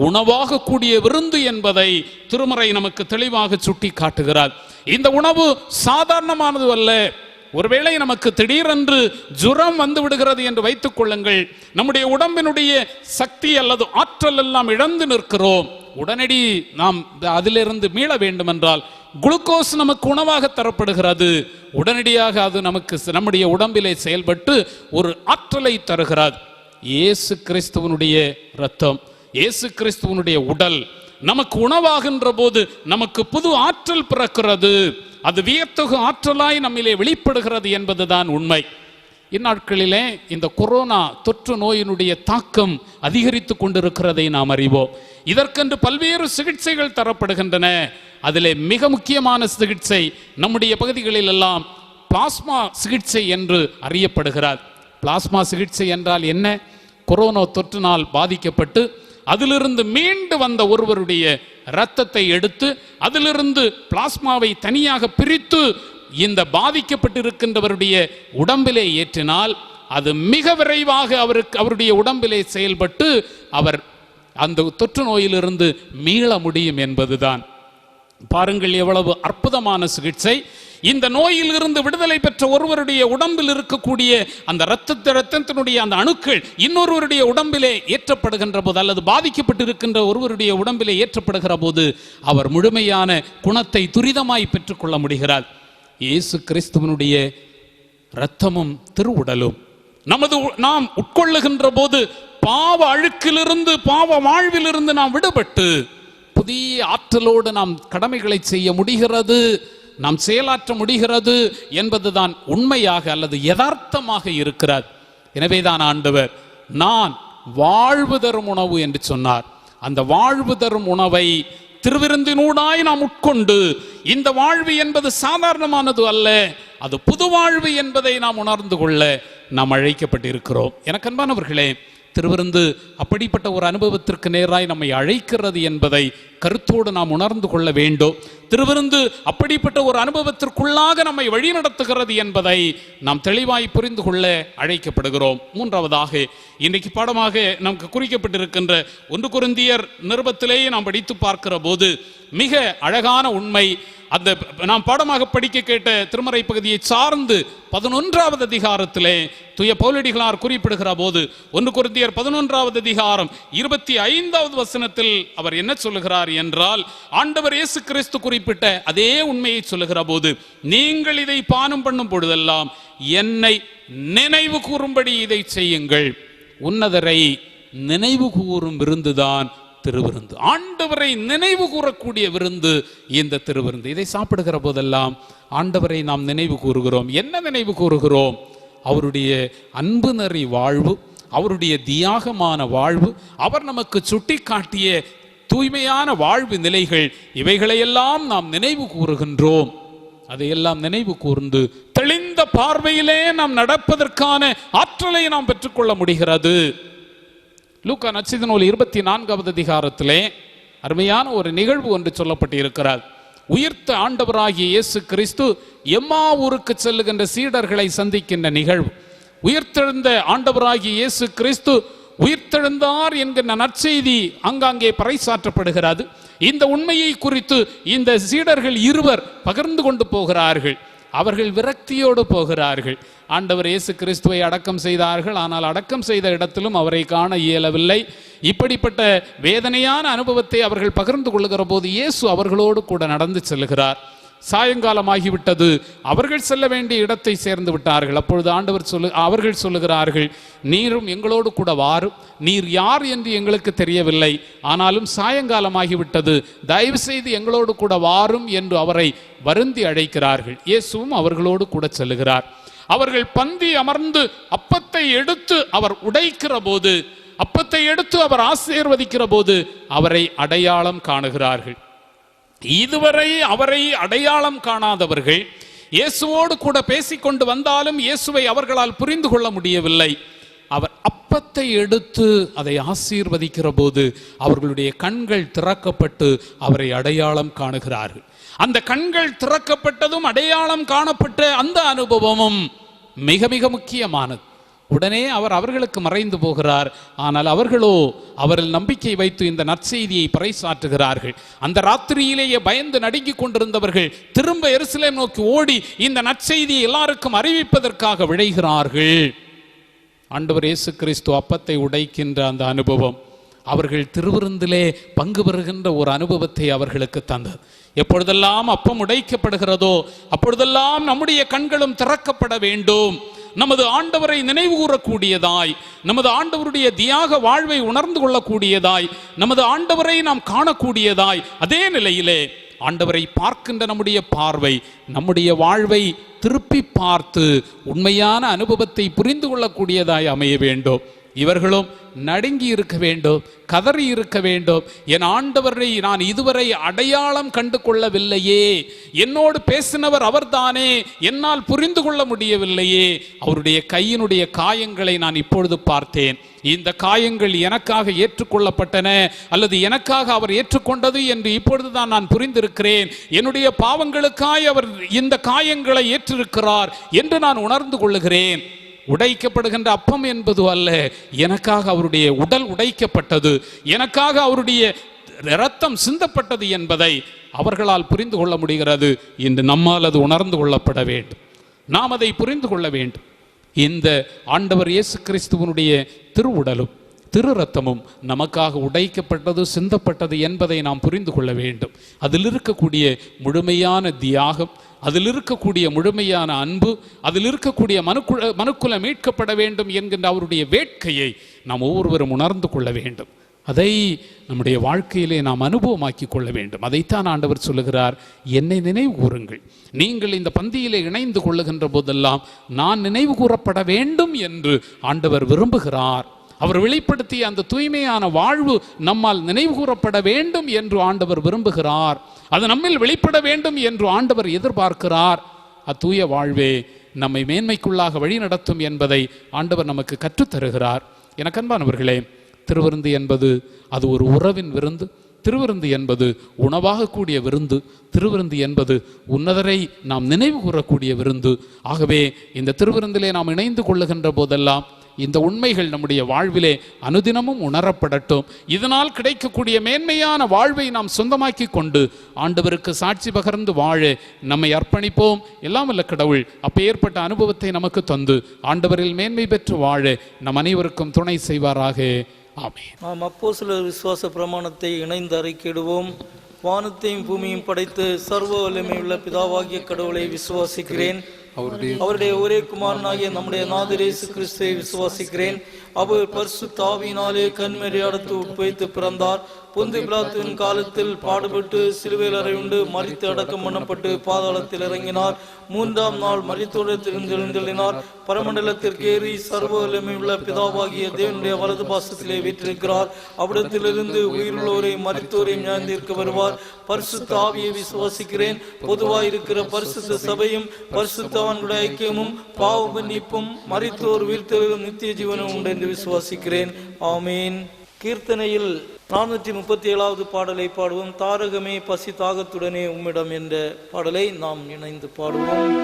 உணவாக கூடிய விருந்து என்பதை திருமறை நமக்கு தெளிவாக சுட்டி காட்டுகிறார். இந்த உணவு சாதாரணமானது அல்ல. ஒருவேளை நமக்கு திடீரென்று ஜுரம் வந்து விடுகிறது என்று வைத்துக் கொள்ளுங்கள், நம்முடைய உடம்பினுடைய சக்தி அல்லது ஆற்றல் எல்லாம் இழந்து நிற்கிறோம். உடனடி நாம் அதிலிருந்து மீள வேண்டும் என்றால் குளுக்கோஸ் நமக்கு உணவாக தரப்படுகிறது. உடனடியாக அது நமக்கு நம்முடைய உடம்பிலே செயல்பட்டு ஒரு ஆற்றலை தருகிறது. இயேசு கிறிஸ்துவனுடைய இரத்தம், இயேசு கிறிஸ்துவனுடைய உடல் நமக்கு உணவாகின்ற போது நமக்கு புது ஆற்றல் பிறக்கிறது. அது வியத்தகு ஆற்றலாய் நம்மிலே வெளிப்படுகிறது என்பதுதான் உண்மை. இந்நாட்களிலே இந்த கொரோனா தொற்று நோயினுடைய தாக்கம் அதிகரித்து கொண்டிருக்கிறதை நாம் அறிவோம். இதற்கென்று பல்வேறு சிகிச்சைகள் தரப்படுகின்றன. அதிலே மிக முக்கியமான சிகிச்சை நம்முடைய பகுதிகளில் எல்லாம் பிளாஸ்மா சிகிச்சை என்று அறியப்படுகிறார். பிளாஸ்மா சிகிச்சை என்றால் என்ன? கொரோனா தொற்றினால் பாதிக்கப்பட்டு அதிலிருந்து மீண்டு வந்த ஒருவருடைய இரத்தத்தை எடுத்து அதிலிருந்து பிளாஸ்மாவை தனியாக பிரித்து இந்த பாதிக்கப்பட்டிருக்கின்றவருடைய உடம்பிலே ஏற்றினால் அது மிக விரைவாக அவருடைய உடம்பிலே செயல்பட்டு அவர் அந்த தொற்று நோயிலிருந்து மீள முடியும் என்பதுதான். பாருங்கள் எவ்வளவு அற்புதமான சிகிச்சை. இந்த நோயில் இருந்து விடுதலை பெற்ற ஒருவருடைய உடம்பில் இருக்கக்கூடிய அந்த இரத்தத்தினுடைய அந்த அணுக்கள் இன்னொருவருடைய உடம்பிலே ஏற்றப்படுகின்ற போது அல்லது பாதிக்கப்பட்டிருக்கின்ற ஒருவருடைய உடம்பிலே ஏற்றப்படுகிற போது அவர் முழுமையான குணத்தை துரிதமாய் பெற்றுக்கொள்ள முடிகிறார். இயேசு கிறிஸ்துவனுடைய இரத்தமும் திருவுடலும் நாம் உட்கொள்ளுகின்ற போது பாவ அழுக்கிலிருந்து பாவ வாழ்விலிருந்து நாம் விடுபட்டு புதிய ஆற்றலோடு நாம் கடமைகளை செய்ய முடிகிறது, நாம் செயலாற்ற முடிகிறது என்பதுதான் உண்மையாக அல்லது யதார்த்தமாக இருக்கிறார். எனவேதான் ஆண்டவர் நான் வாழ்வு தரும் உணவு என்று சொன்னார். அந்த வாழ்வு தரும் உணவை திருவிருந்தினூடாய் நாம் உட்கொண்டு இந்த வாழ்வு என்பது சாதாரணமானது அல்ல, அது புது வாழ்வு என்பதை நாம் உணர்ந்து கொள்ள நாம் அழைக்கப்பட்டிருக்கிறோம். எனக்கு அன்பானவர்களே, திருவிருந்து அப்படிப்பட்ட ஒரு அனுபவத்திற்கு நேராய் நம்மை அழைக்கிறது என்பதை கருத்தோடு நாம் உணர்ந்து கொள்ள வேண்டும். திருவிருந்து அப்படிப்பட்ட ஒரு அனுபவத்திற்குள்ளாக நம்மை வழிநடத்துகிறது என்பதை நாம் தெளிவாய் புரிந்து கொள்ள அழைக்கப்படுகிறோம். மூன்றாவதாக இன்றைக்கு பாடமாக நமக்கு குறிக்கப்பட்டிருக்கின்ற 1 கொரிந்தியர் நிருபத்திலேயே நாம் படித்து பார்க்கிற போது மிக அழகான உண்மை. அந்த நாம் பாடமாக படிக்க கேட்ட திருமறை பகுதியை சார்ந்து 11வது அதிகாரத்திலே தூய பவுலடிகளார் குறிப்பிடுகிற போது 1 கொரிந்தியர் 11வது அதிகாரம் 25வது வசனத்தில் அவர் என்ன சொல்லுகிறார் என்றால், ஆண்டவர் இயேசு கிறிஸ்து குறிப்பிட்ட அதே உண்மையை சொல்லுகிற போது, நீங்கள் இதை பானம் பண்ணும் பொழுதெல்லாம் என்னை நினைவு கூறும்படி இதை செய்யுங்கள். உன்னதரை நினைவு கூறும் விருந்துதான் திருவிருந்து. ஆண்டவரை நினைவு கூறக்கூடிய விருந்து இந்த திருவிருந்து. இதை சாப்பிடுகிற போதெல்லாம் ஆண்டவரை நாம் நினைவு கூறுகிறோம். என்ன நினைவு கூறுகிறோம்? அவருடைய அன்பு நெறி வாழ்வு, அவருடைய தியாகமான வாழ்வு, அவர் நமக்கு சுட்டி காட்டிய தூய்மையான வாழ்வு நிலைகள், இவைகளையெல்லாம் நாம் நினைவு கூறுகின்றோம். அதையெல்லாம் நினைவு கூர்ந்து தெளிந்த பார்வையிலே நாம் நடப்பதற்கான ஆற்றலை நாம் பெற்றுக்கொள்ள முடிகிறது. லூக்கா நற்செய்தி நூல் 24வது அதிகாரத்திலே அருமையான ஒரு நிகழ்வு ஒன்று சொல்லப்பட்டு இருக்கிறார். உயிர்த்த ஆண்டவராகிய இயேசு கிறிஸ்து எம்மாவூருக்கு செல்லுகின்ற சீடர்களை சந்திக்கின்ற நிகழ்வு. உயிர்த்தெழுந்த ஆண்டவராகிய இயேசு கிறிஸ்து உயிர்த்தெழுந்தார் என்கிற நற்செய்தி அங்காங்கே பறைசாற்றப்படுகிறது. இந்த உண்மையை குறித்து இந்த சீடர்கள் இருவர் பகிர்ந்து கொண்டு போகிறார்கள். அவர்கள் விரக்தியோடு போகிறார்கள். ஆண்டவர் இயேசு கிறிஸ்துவை அடக்கம் செய்தார்கள். ஆனால் அடக்கம் செய்த இடத்திலும் அவரை காண இயலவில்லை. இப்படிப்பட்ட வேதனையான அனுபவத்தை அவர்கள் பகிர்ந்து கொள்ளுகிற போது இயேசு அவர்களோடு கூட நடந்து செல்கிறார். சாயங்காலமாகிவிட்டது. அவர்கள் செல்ல வேண்டிய இடத்தை சேர்ந்து விட்டார்கள். அப்பொழுது அவர்கள் சொல்லுகிறார்கள், நீரும் எங்களோடு கூட வாரும். நீர் யார் என்று எங்களுக்கு தெரியவில்லை, ஆனாலும் சாயங்காலமாகிவிட்டது, தயவு செய்து எங்களோடு கூட வாரும் என்று அவரை வருந்தி அழைக்கிறார்கள். இயேசுவும் அவர்களோடு கூட செல்லுகிறார். அவர்கள் பந்தி அமர்ந்து அப்பத்தை எடுத்து அவர் உடைக்கிற போது, அப்பத்தை எடுத்து அவர் ஆசீர்வதிக்கிற போது அவரை அடையாளம் காணுகிறார்கள். இதுவரை அவரை அடையாளம் காணாதவர்கள் இயேசுவோடு கூட பேசிக்கொண்டு வந்தாலும் இயேசுவை அவர்களால் புரிந்து கொள்ள முடியவில்லை. அவர் அப்பத்தை எடுத்து அதை ஆசீர்வதிக்கிற போது அவர்களுடைய கண்கள் திறக்கப்பட்டு அவரை அடையாளம் காணுகிறார்கள். அந்த கண்கள் திறக்கப்பட்டதும் அடையாளம் காணப்பட்ட அந்த அனுபவமும் மிக மிக முக்கியமானது. உடனே அவர் அவர்களுக்கு மறைந்து போகிறார். ஆனால் அவர்களோ அவரில் நம்பிக்கை வைத்து இந்த நற்செய்தியை பறைசாற்றுகிறார்கள். அந்த ராத்திரியிலேயே பயந்து நடுங்கிக் கொண்டிருந்தவர்கள் திரும்ப எருசலேம் நோக்கி ஓடி இந்த நற்செய்தியை எல்லாருக்கும் அறிவிப்பதற்காக விழைகிறார்கள். ஆண்டவர் இயேசு கிறிஸ்து அப்பத்தை உடைக்கின்ற அந்த அனுபவம் அவர்கள் திருவிருந்திலே பங்கு பெறுகின்ற ஒரு அனுபவத்தை அவர்களுக்கு தந்தது. எப்பொழுதெல்லாம் அப்பம் உடைக்கப்படுகிறதோ அப்பொழுதெல்லாம் நம்முடைய கண்களும் திறக்கப்பட வேண்டும். நமது ஆண்டவரை நினைவு கூறக்கூடியதாய், நமது ஆண்டவருடைய தியாக வாழ்வை உணர்ந்து கொள்ளக்கூடியதாய், நமது ஆண்டவரை நாம் காணக்கூடியதாய், அதே நிலையிலே ஆண்டவரை பார்க்கின்ற நம்முடைய பார்வை நம்முடைய வாழ்வை திருப்பி பார்த்து உண்மையான அனுபவத்தை புரிந்து கொள்ளக்கூடியதாய் அமைய வேண்டும். இவர்களும் நடுங்கி இருக்க வேண்டும், கதறி இருக்க வேண்டும். என் ஆண்டவரை நான் இதுவரை அடையாளம் கண்டு கொள்ளவில்லையே, என்னோடு பேசினவர் அவர்தானே, என்னால் புரிந்து கொள்ள முடியவில்லையே. அவருடைய கையினுடைய காயங்களை நான் இப்பொழுது பார்த்தேன். இந்த காயங்கள் எனக்காக ஏற்றுக்கொள்ளப்பட்டன அல்லது எனக்காக அவர் ஏற்றுக்கொண்டது என்று இப்பொழுதுதான் நான் புரிந்திருக்கிறேன். என்னுடைய பாவங்களுக்காய் அவர் இந்த காயங்களை ஏற்றிருக்கிறார் என்று நான் உணர்ந்து கொள்ளுகிறேன். உடைக்கப்படுகின்ற அப்பம் என்பது அல்ல, எனக்காக அவருடைய உடல் உடைக்கப்பட்டது, எனக்காக அவருடைய இரத்தம் சிந்தப்பட்டது என்பதை அவர்களால் புரிந்து கொள்ள முடிகிறது. இன்று நம்மால் அது உணர்ந்து கொள்ளப்பட வேண்டும், நாம் அதை புரிந்து கொள்ள வேண்டும். இந்த ஆண்டவர் இயேசு கிறிஸ்துவனுடைய திருவுடலும் திரு ரத்தமும் நமக்காக உடைக்கப்பட்டது, சிந்தப்பட்டது என்பதை நாம் புரிந்து கொள்ள வேண்டும். அதில் இருக்கக்கூடிய முழுமையான தியாகம், அதில் இருக்கக்கூடிய முழுமையான அன்பு, அதில் இருக்கக்கூடிய மனுக்குல மீட்கப்பட வேண்டும் என்கின்ற அவருடைய வேட்கையை நாம் ஒவ்வொருவரும் உணர்ந்து கொள்ள வேண்டும். அதை நம்முடைய வாழ்க்கையிலே நாம் அனுபவமாக்கி கொள்ள வேண்டும். அதைத்தான் ஆண்டவர் சொல்லுகிறார், என்னை நினைவு கூறுங்கள். நீங்கள் இந்த பந்தியிலே இணைந்து கொள்ளுகின்ற போதெல்லாம் நான் நினைவு கூறப்பட வேண்டும் என்று ஆண்டவர் விரும்புகிறார். அவர் வெளிப்படுத்திய அந்த தூய்மையான வாழ்வு நம்மால் நினைவு கூறப்பட வேண்டும் என்று ஆண்டவர் விரும்புகிறார். அது நம்மில் வெளிப்பட வேண்டும் என்று ஆண்டவர் எதிர்பார்க்கிறார். அத்தூய வாழ்வே நம்மை மேன்மைக்குள்ளாக வழி நடத்தும் என்பதை ஆண்டவர் நமக்கு கற்றுத்தருகிறார். எனக்கு அன்பானவர்களே, திருவிருந்து என்பது அது ஒரு உறவின் விருந்து. திருவிருந்து என்பது உணவாக கூடிய விருந்து. திருவிருந்து என்பது உன்னதரை நாம் நினைவு கூறக்கூடிய விருந்து. ஆகவே இந்த திருவிருந்திலே நாம் இணைந்து கொள்ளுகின்ற போதெல்லாம் இந்த உண்மைகள் நம்முடைய வாழ்விலே அனுதினமும் உணரப்படட்டும். இதனால் கிடைக்கக்கூடிய மேன்மையான வாழ்வை நாம் சொந்தமாக்கி கொண்டு ஆண்டவருக்கு சாட்சி பகர்ந்து வாழ நம்மை அர்ப்பணிப்போம். எல்லாம் வல்ல கடவுள் அப்பேற்பட்ட அனுபவத்தை நமக்கு தந்து ஆண்டவரில் மேன்மை பெற்று வாழ நம் அனைவருக்கும் துணை செய்வாராக. ஆமென். நாம் அப்போஸ்தலர் விசுவாச பிரமாணத்தை இணைந்து அறிக்கையிடுவோம். வானத்தையும் பூமியும் படைத்து சர்வ வல்லமையுள்ள பிதாவாகிய கடவுளை விசுவாசிக்கிறேன். அவருடைய ஒரே குமாரனாகிய நம்முடைய நாதர் இயேசு கிறிஸ்துவை விசுவாசிக்கிறேன். அவர் பரிசுத்த ஆவியினாலே கன்மரியாடத்து உட்பவித்து பிறந்தார். பொந்து பிலாத்துவின் காலத்தில் பாடுபட்டு சிலுவையில் அறையுண்டு மரித்து அடக்கம் பண்ணப்பட்டு பாதாளத்தில் இறங்கினார். மூன்றாம் நாள் மரித்தோடத்திலிருந்து எழுந்தெழுதினார். பரமண்டலத்திற்கு ஏறி சர்வ வல்லமையுள்ள பிதாவாகிய தேவனுடைய வலது பாசத்திலே வீற்றிருக்கிறார். அவ்விடத்திலிருந்து உயிருள்ளோரை மரித்தோரையும் ஞாயிந்திருக்க வருவார். பரிசுத்த ஆவியை விசுவாசிக்கிறேன். பொதுவாயிருக்கிற பரிசுத்த சபையும் பரிசுத்தவான்களுடைய ஐக்கியமும் பாவ மன்னிப்பும் மரித்தோர் உயிர்த்தெழும் நித்திய ஜீவனும் உண்டு என்று விசுவாசிக்கிறேன். ஆமீன். கீர்த்தனையில் 437வது பாடலை பாடுவோம். தாரகமே பசி தாகத்துடனே உம்மிடம் என்ற பாடலை நாம் இணைந்து பாடுவோம்.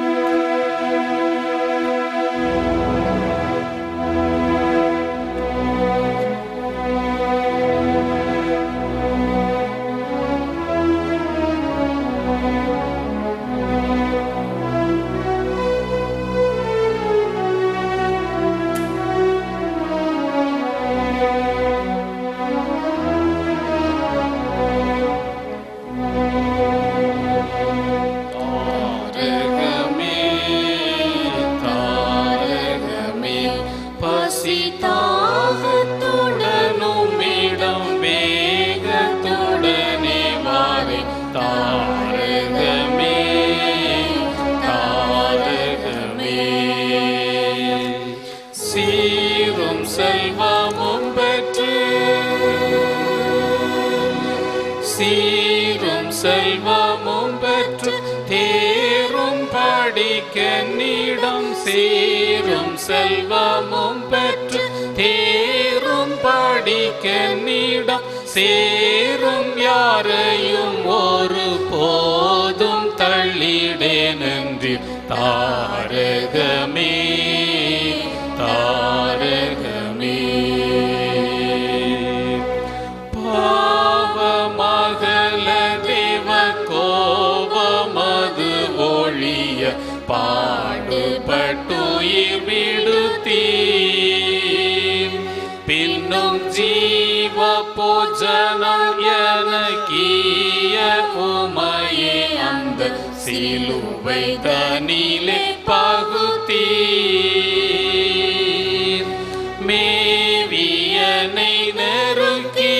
சீரும் செல்வமும் பெற்று தேரும் படிக்கன்னிடம் சீரும் செல்வமும் பெற்று தேரும் படிக்கன்னிடம் சேரும் யாரையும் ஒரு போதும் தள்ளிடேனென்று தாரகமே தாரகமே பாடுபட்டுயிர் விடுத்தீர் பின்னும் ஜீவ போஜனம் எனக்கிய உமையே அந்த சிலுவை தனிலே பகுத்தீர் மேவியனை நெருக்கி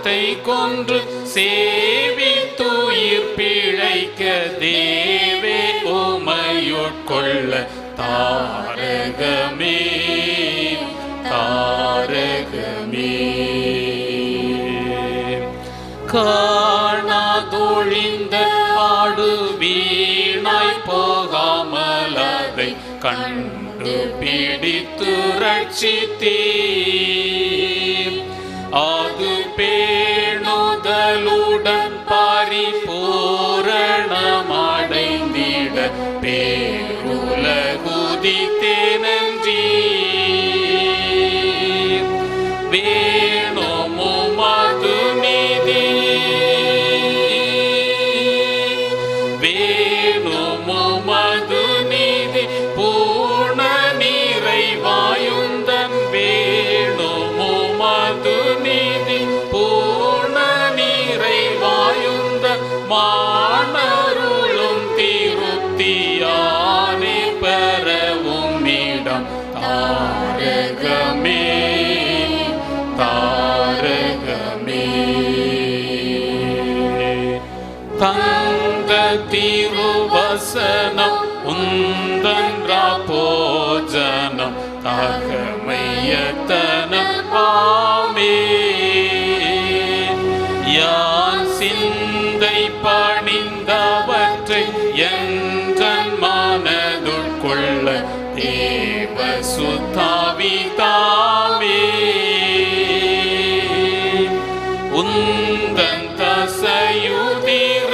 பாவத்தை கொன்று சேவித்துயிர் பிழைக்க தேவே உமையுட்கொள்ள தாரகமே தாரகமே. காணாதொழிந்த ஆடு வீணாய் போகாமல் அதை கண்டு பிடித்து ரட்சித்தீர். அது பேணுதலுடன் பரிபூரணமடைந்திட பேருலகுதித்தேனன்றீர். வேணுமுமது நீதி வேணுமுமது நீதி பூர்ண நிறைவாயுந்தன். வேணுமுமது நீதி பூர்ண நிறைவாயுந்த மாணருளும் திருப்தியானே பெறவும் இடம் தாரகமே தாரகமே. தங்க திருவசனம் உந்தன்றா போஜனம் தகமையத்தனம் ஆமே. யான் சிந்தை பணிந்தவற்றை என்றன் மனதுட்கொள்ள தேவ சுத்தாவி தாமே. உந்தன் தசையுதிர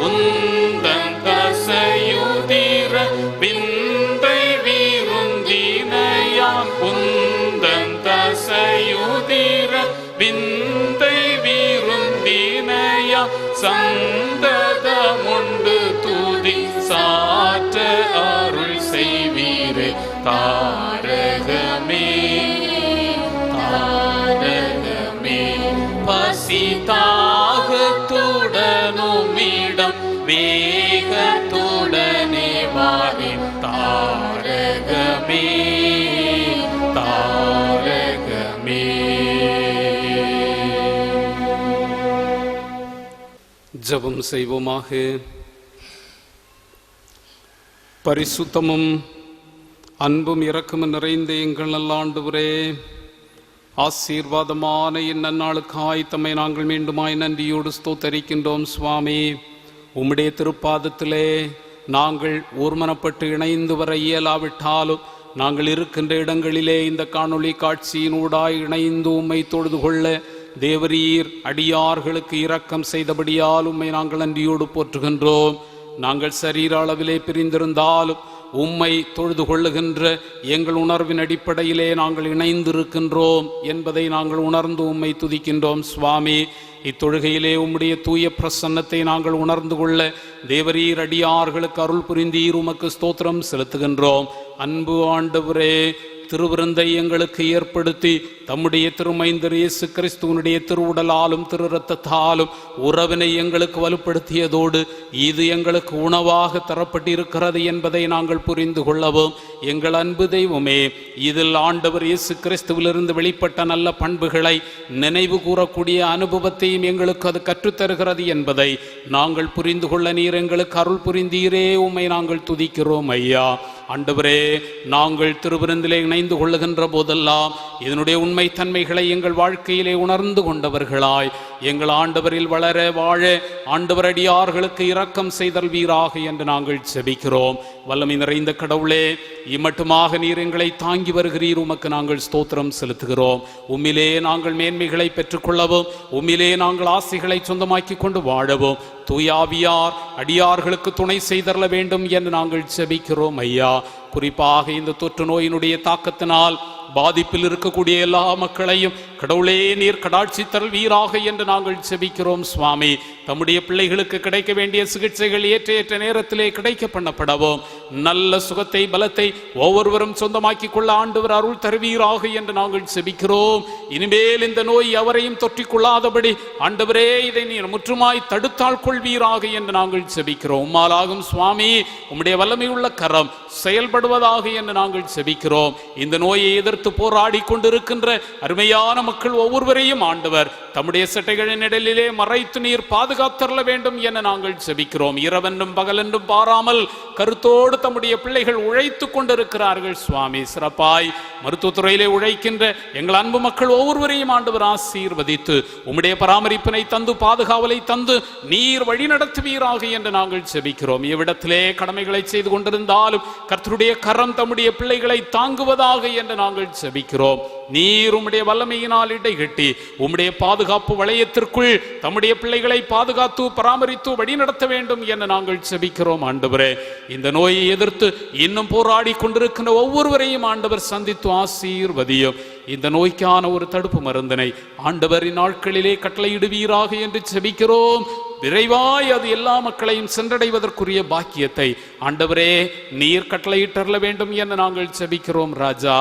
உந்தன் தசையுதிர விந்தை வீருந்தினையான். உந்தன் தசையுதிர விந்தை வீருந்தினையா சந்ததமுண்டு துதி சாற்ற அருள் செய்வீரே தாரகமே தாரகமே. பசிதாகத்துடனுமிடம் வேகத்துடனே வாரின் தாரகமே தாரகமே. ஜெபம் செய்வோமாக. பரிசுத்தமும் அன்பும் இரக்கமும் நிறைந்த எங்கள் நல்ல ஆண்டவரே, ஆசீர்வாதமான இந்நன்னாளுக்காய் தம்மை நாங்கள் மீண்டுமாய் நன்றியோடு ஸ்தோத்தரிக்கின்றோம். சுவாமி, உம்முடைய திருப்பாதத்திலே நாங்கள் ஒருமனப்பட்டு இணைந்து வர இயலாவிட்டாலும் நாங்கள் இருக்கின்ற இடங்களிலே இந்த காணொளி காட்சியினூடாய் இணைந்து உம்மை தொழுது கொள்ள தேவரீர் அடியார்களுக்கு இரக்கம் செய்தபடியால் உம்மை நாங்கள் நன்றியோடு போற்றுகின்றோம். நாங்கள் சரீர அளவிலே பிரிந்திருந்தாலும் உம்மை தொழுது கொள்ளுகின்ற எங்கள் உணர்வின் அடிப்படையிலே நாங்கள் இணைந்திருக்கின்றோம் என்பதை நாங்கள் உணர்ந்து உம்மை துதிக்கின்றோம். சுவாமி, இத்தொழுகையிலே உம்முடைய தூய பிரசன்னத்தை நாங்கள் உணர்ந்து கொள்ள தேவரீர் அடியார்களுக்கு அருள் புரிந்தீர். உமக்கு ஸ்தோத்திரம் செலுத்துகின்றோம். அன்பு ஆண்டவரே, திருவிருந்தை எங்களுக்கு ஏற்படுத்தி தம்முடைய திருமைந்தர் இயேசு கிறிஸ்துவனுடைய திருவுடலாலும் திரு இரத்தத்தாலும் உறவினை எங்களுக்கு வலுப்படுத்தியதோடு இது எங்களுக்கு உணவாக தரப்பட்டிருக்கிறது என்பதை நாங்கள் புரிந்து கொள்ளவும் எங்கள் அன்பு தெய்வமே, இதில் ஆண்டவர் இயேசு கிறிஸ்துவிலிருந்து வெளிப்பட்ட நல்ல பண்புகளை நினைவு கூறக்கூடிய அனுபவத்தையும் எங்களுக்கு அது கற்றுத்தருகிறது என்பதை நாங்கள் புரிந்து கொள்ள நீர் எங்களுக்கு அருள் புரிந்தீரே. உம்மை நாங்கள் துதிக்கிறோம் ஐயா. ஆண்டவரே, நாங்கள் திருவிருந்திலே இணைந்து கொள்ளுகின்ற போதெல்லாம் இதனுடைய உண்மை தன்மைகளை எங்கள் வாழ்க்கையிலே உணர்ந்து கொண்டவர்களாய் எங்கள் ஆண்டவரில் வளர வாழ ஆண்டவர் அடியார்களுக்கு இரக்கம் செய்தல்வீராக என்று நாங்கள் செபிக்கிறோம். வல்லமை நிறைந்த கடவுளே, இம்மட்டுமாக நீர் எங்களை தாங்கி வருகிறீர். உமக்கு நாங்கள் ஸ்தோத்திரம் செலுத்துகிறோம். உம்மிலே நாங்கள் மேன்மைகளை பெற்றுக்கொள்ளவும் உம்மிலே நாங்கள் ஆசைகளை சொந்தமாக்கி கொண்டு வாழவும் தூயாவியார் அடியார்களுக்கு துணை செய்தரல வேண்டும் என்று நாங்கள் செபிக்கிறோம் ஐயா. குறிப்பாக இந்த தொற்று நோயினுடைய தாக்கத்தினால் பாதிப்பில் இருக்கக்கூடிய எல்லா மக்களையும் கடவுளே நீர் கடாட்சி தருவீராக என்று நாங்கள் செபிக்கிறோம். சுவாமி, தம்முடைய பிள்ளைகளுக்கு கிடைக்க வேண்டிய சிகிச்சைகள் ஏற்ற நேரத்திலே கிடைக்க பண்ணப்படவும் நல்ல சுகத்தை பலத்தை ஒவ்வொருவரும் சொந்தமாக்கி கொள்ள ஆண்டவர் அருள் தருவீராக என்று நாங்கள் செபிக்கிறோம். இனிமேல் இந்த நோய் அவரையும் தொற்றிக்கொள்ளாதபடி ஆண்டவரே இதை நீர் முற்றுமாய் தடுத்தாள் கொள்வீராக என்று நாங்கள் செபிக்கிறோம். உம்மாலாகும் சுவாமி, உம்முடைய வல்லமை உள்ள கரம் செயல்படுவதாக என்று நாங்கள் செபிக்கிறோம். இந்த நோயை எதிர்த்து எதிர்த்து போராடி கொண்டிருக்கின்ற அருமையான மக்கள் ஒவ்வொருவரையும் ஆண்டவர் தம்முடைய சட்டைகளின் நிழலிலே மறைத்து நீர் பாதுகாத்தரல வேண்டும் என நாங்கள் ஜெபிக்கிறோம். இரவென்றும் பகலென்றும் பாராமல் கருத்தோடு தம்முடைய பிள்ளைகள் உழைத்து கொண்டிருக்கிறார்கள் சுவாமி. சிறப்பாய் மருத்துவத்துறையிலே உழைக்கின்ற எங்கள் அன்பு மக்கள் ஒவ்வொருவரையும் ஆண்டவர் ஆசீர்வதித்து உம்முடைய பராமரிப்பினை தந்து பாதுகாவலை தந்து நீர் வழி நடத்துவீராக என்று நாங்கள் ஜெபிக்கிறோம். இவ்விடத்திலே கடமைகளை செய்து கொண்டிருந்தாலும் கர்த்தருடைய கரம் தம்முடைய பிள்ளைகளை தாங்குவதாக என்று நாங்கள் ஜெபிக்கிறோம். நீர் உம்முடைய வல்லமையினால் இடைகட்டி உம்முடைய பாதுகாப்பு வளையத்திற்குள் தம்முடைய பிள்ளைகளை பாதுகாத்து பராமரித்து வழிநடத்த வேண்டும் என்று நாங்கள் ஜெபிக்கிறோம். ஆண்டவரே, இந்த நோயை எதிர்த்து இன்னும் போராடி கொண்டிருக்கின்ற ஒவ்வொருவரையும் ஆண்டவர் சந்தித்து ஆசீர்வதியும். இந்த நோய்க்கான ஒரு தடுப்பு மருந்தினை ஆண்டவரின் நாட்களிலே கட்டளையிடுவீராக என்று ஜெபிக்கிறோம். விரைவாய் அது எல்லா மக்களையும் சென்றடைவதற்குரிய பாக்கியத்தை ஆண்டவரே நீர் கட்டளையிட்டரல வேண்டும் என்று நாங்கள் ஜெபிக்கிறோம். ராஜா,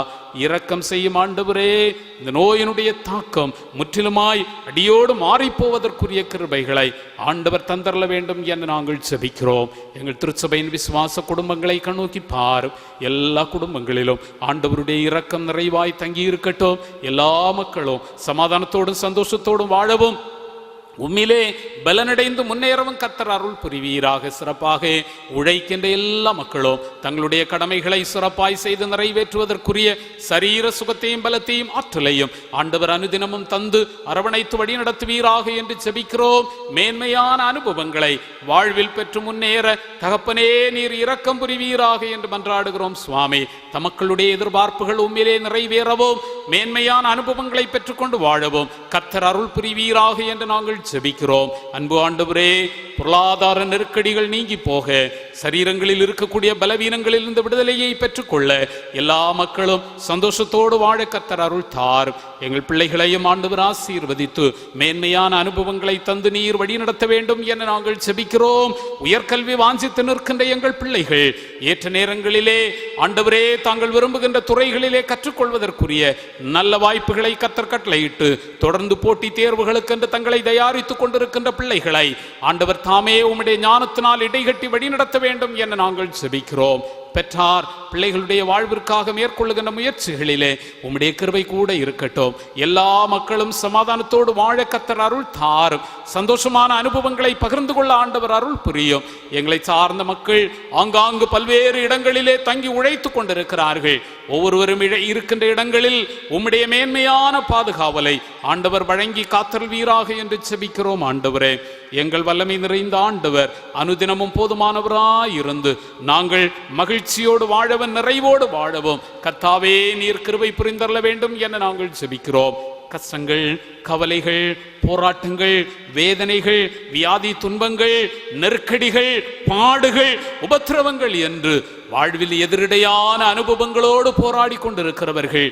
இரக்கம் செய்யும் ஆண்டவரே, இந்த நோயினுடைய தாக்கம் முற்றிலுமாய் அடியோடு மாறிப்போவதற்குரிய கிருபைகளை ஆண்டவர் தந்தரல வேண்டும் என்று நாங்கள் ஜெபிக்கிறோம். எங்கள் திருச்சபையின் விசுவாச குடும்பங்களை கண்ணோக்கி பாரும். எல்லா குடும்பங்களிலும் ஆண்டவருடைய இரக்கம் நிறைவாய் தங்கி இருக்கட்டும். எல்லா மக்களும் சமாதானத்தோடும் சந்தோஷத்தோடும் வாழவும் உம்மிலே பலனடைந்து முன்னேறவும் கர்த்தர் அருள் புரிவீராக. சிறப்பாக உழைக்கின்ற எல்லா மக்களும் தங்களுடைய கடமைகளை சிறப்பாய் செய்து நிறைவேற்றுவதற்குரிய சரீர சுகத்தையும் பலத்தையும் ஆற்றலையும் ஆண்டவர் அனுதினமும் தந்து அரவணைத்து வழி நடத்துவீராக என்று ஜெபிக்கிறோம். மேன்மையான அனுபவங்களை வாழ்வில் பெற்று முன்னேற தகப்பனே நீர் இரக்கம் புரிவீராக என்று மன்றாடுகிறோம். சுவாமி, தமக்களுடைய எதிர்பார்ப்புகள் உம்மிலே நிறைவேறவும் மேன்மையான அனுபவங்களை பெற்றுக்கொண்டு வாழவும் கர்த்தர் அருள் புரிவீராக என்று நாங்கள் ஜெபிக்கிறோம். அன்பு ஆண்டவரே, பொருளாதார நெருக்கடிகள் நீங்கி போக, சரீரங்களில் இருக்கக்கூடிய பலவீனங்களில் இருந்து விடுதலையை பெற்றுக்கொள்ள எல்லா மக்களும் சந்தோஷத்தோடு வாழ கர்த்தர் அருள் தார். எங்கள் பிள்ளைகளையும் ஆண்டவர் ஆசீர்வதித்து மேன்மையான அனுபவங்களை தந்து நீர் வழி நடத்த வேண்டும் என நாங்கள் ஜெபிக்கிறோம். உயர்கல்வி வாஞ்சித்து நிற்கின்ற எங்கள் பிள்ளைகள் ஏற்ற நேரங்களிலே ஆண்டவரே தாங்கள் விரும்புகின்ற துறைகளிலே கற்றுக்கொள்வதற்குரிய நல்ல வாய்ப்புகளை கர்த்தர் கட்டளையிட்டு தொடர்ந்து போட்டி தேர்வுகளுக்கு என்று தங்களை தயாரித்துக் கொண்டிருக்கின்ற பிள்ளைகளை ஆண்டவர் தாமே உம்முடைய ஞானத்தினால் இடைகட்டி வழி நடத்த வேண்டும் என நாங்கள் ஜெபிக்கிறோம். பெற்றார் பிள்ளைகளுடைய வாழ்விற்காக மேற்கொள்ளுகின்ற முயற்சிகளிலே உம்முடைய கிருபை கூட இருக்கட்டும். எல்லா மக்களும் சமாதானத்தோடு வாழ கர்த்தர் அருள் தாரும். சந்தோஷமான அனுபவங்களை பகிர்ந்து கொள்ள ஆண்டவர் அருள் புரியும். எங்களை சார்ந்த மக்கள் ஆங்காங்கு பல்வேறு இடங்களிலே தங்கி உழைத்து கொண்டிருக்கிறார்கள். ஒவ்வொருவரும் இருக்கின்ற இடங்களில் உம்முடைய மேன்மையான பாதுகாவலை ஆண்டவர் வழங்கி காத்தல்வீராக என்று ஜெபிக்கிறோம். ஆண்டவரே, எங்கள் வல்லமை நிறைந்த ஆண்டவர் அனுதினமும் போதுமானவராயிருந்து நாங்கள் மகிழ்ச்சியோடு வாழவும் நிறைவோடு வாழவும் கர்த்தாவே நீர் கிருபை புரிந்தரல வேண்டும் என நாங்கள் ஜெபிக்கிறோம். கஷ்டங்கள், கவலைகள், போராட்டங்கள், வேதனைகள், வியாதி துன்பங்கள், நெருக்கடிகள், பாடுகள், உபத்திரவங்கள் என்று வாழ்வில் எதிரடையான அனுபவங்களோடு போராடி கொண்டிருக்கிறவர்கள்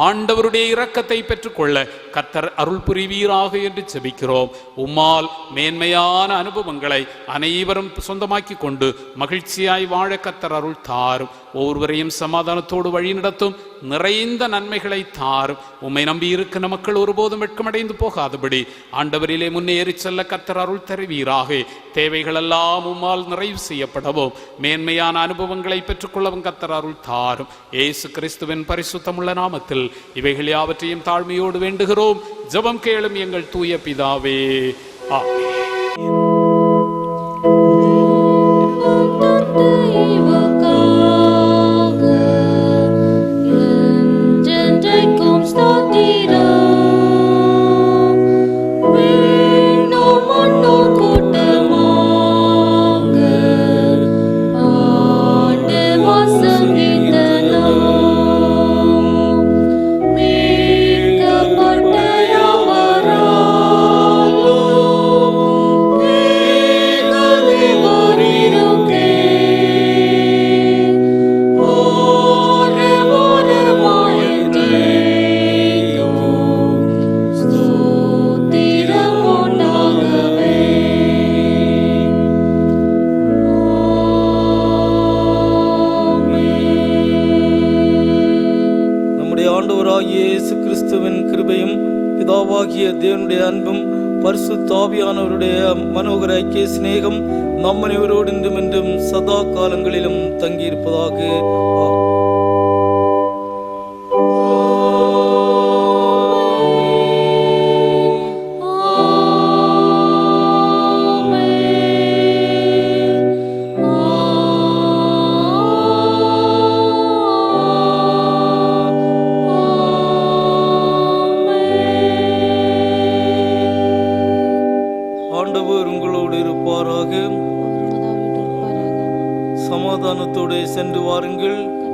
ஆண்டவருடைய இரக்கத்தை பெற்றுக்கொள்ள கர்த்தர் அருள் புரிவீராக என்று ஜெபிக்கிறோம். உம்மால் மேன்மையான அனுபவங்களை அனைவரும் சொந்தமாக்கி கொண்டு மகிழ்ச்சியாய் வாழ கர்த்தர் அருள் தாரும். ஒவ்வொருவரையும் சமாதானத்தோடு வழி நடத்தும். நிறைந்த நன்மைகளை தாரும். உம்மை நம்பி இருக்கிற மக்கள் ஒருபோதும் வெட்கமடைந்து போகாதபடி ஆண்டவரிலே முன்னேறி செல்ல கர்த்தர் அருள் தருவீராக. தேவைகள் எல்லாம் உம்மால் நிறைவு செய்யப்படவும் மேன்மையான அனுபவங்களை பெற்றுக்கொள்ளவும் கர்த்தர் அருள் தாரும். இயேசு கிறிஸ்துவின் பரிசுத்தமுள்ள நாமத்தில் இவைகள் யாவற்றையும் தாழ்மையோடு வேண்டுகிறோம். ஜெபம் கேளும் எங்கள் தூய பிதாவே. ஆமென். பிதாவாகிய தேவனுடைய அன்பும் பரிசுத்த ஆவியானவருடைய மனோகர ஐக்கிய சிநேகம் நம் அனைவரோடு இன்றும் என்றும் சதா காலங்களிலும் தங்கியிருப்பதாக. ஆண்டவர் உங்களோடு இருப்பாராக. சமாதானத்தோடு சென்று வாருங்கள்.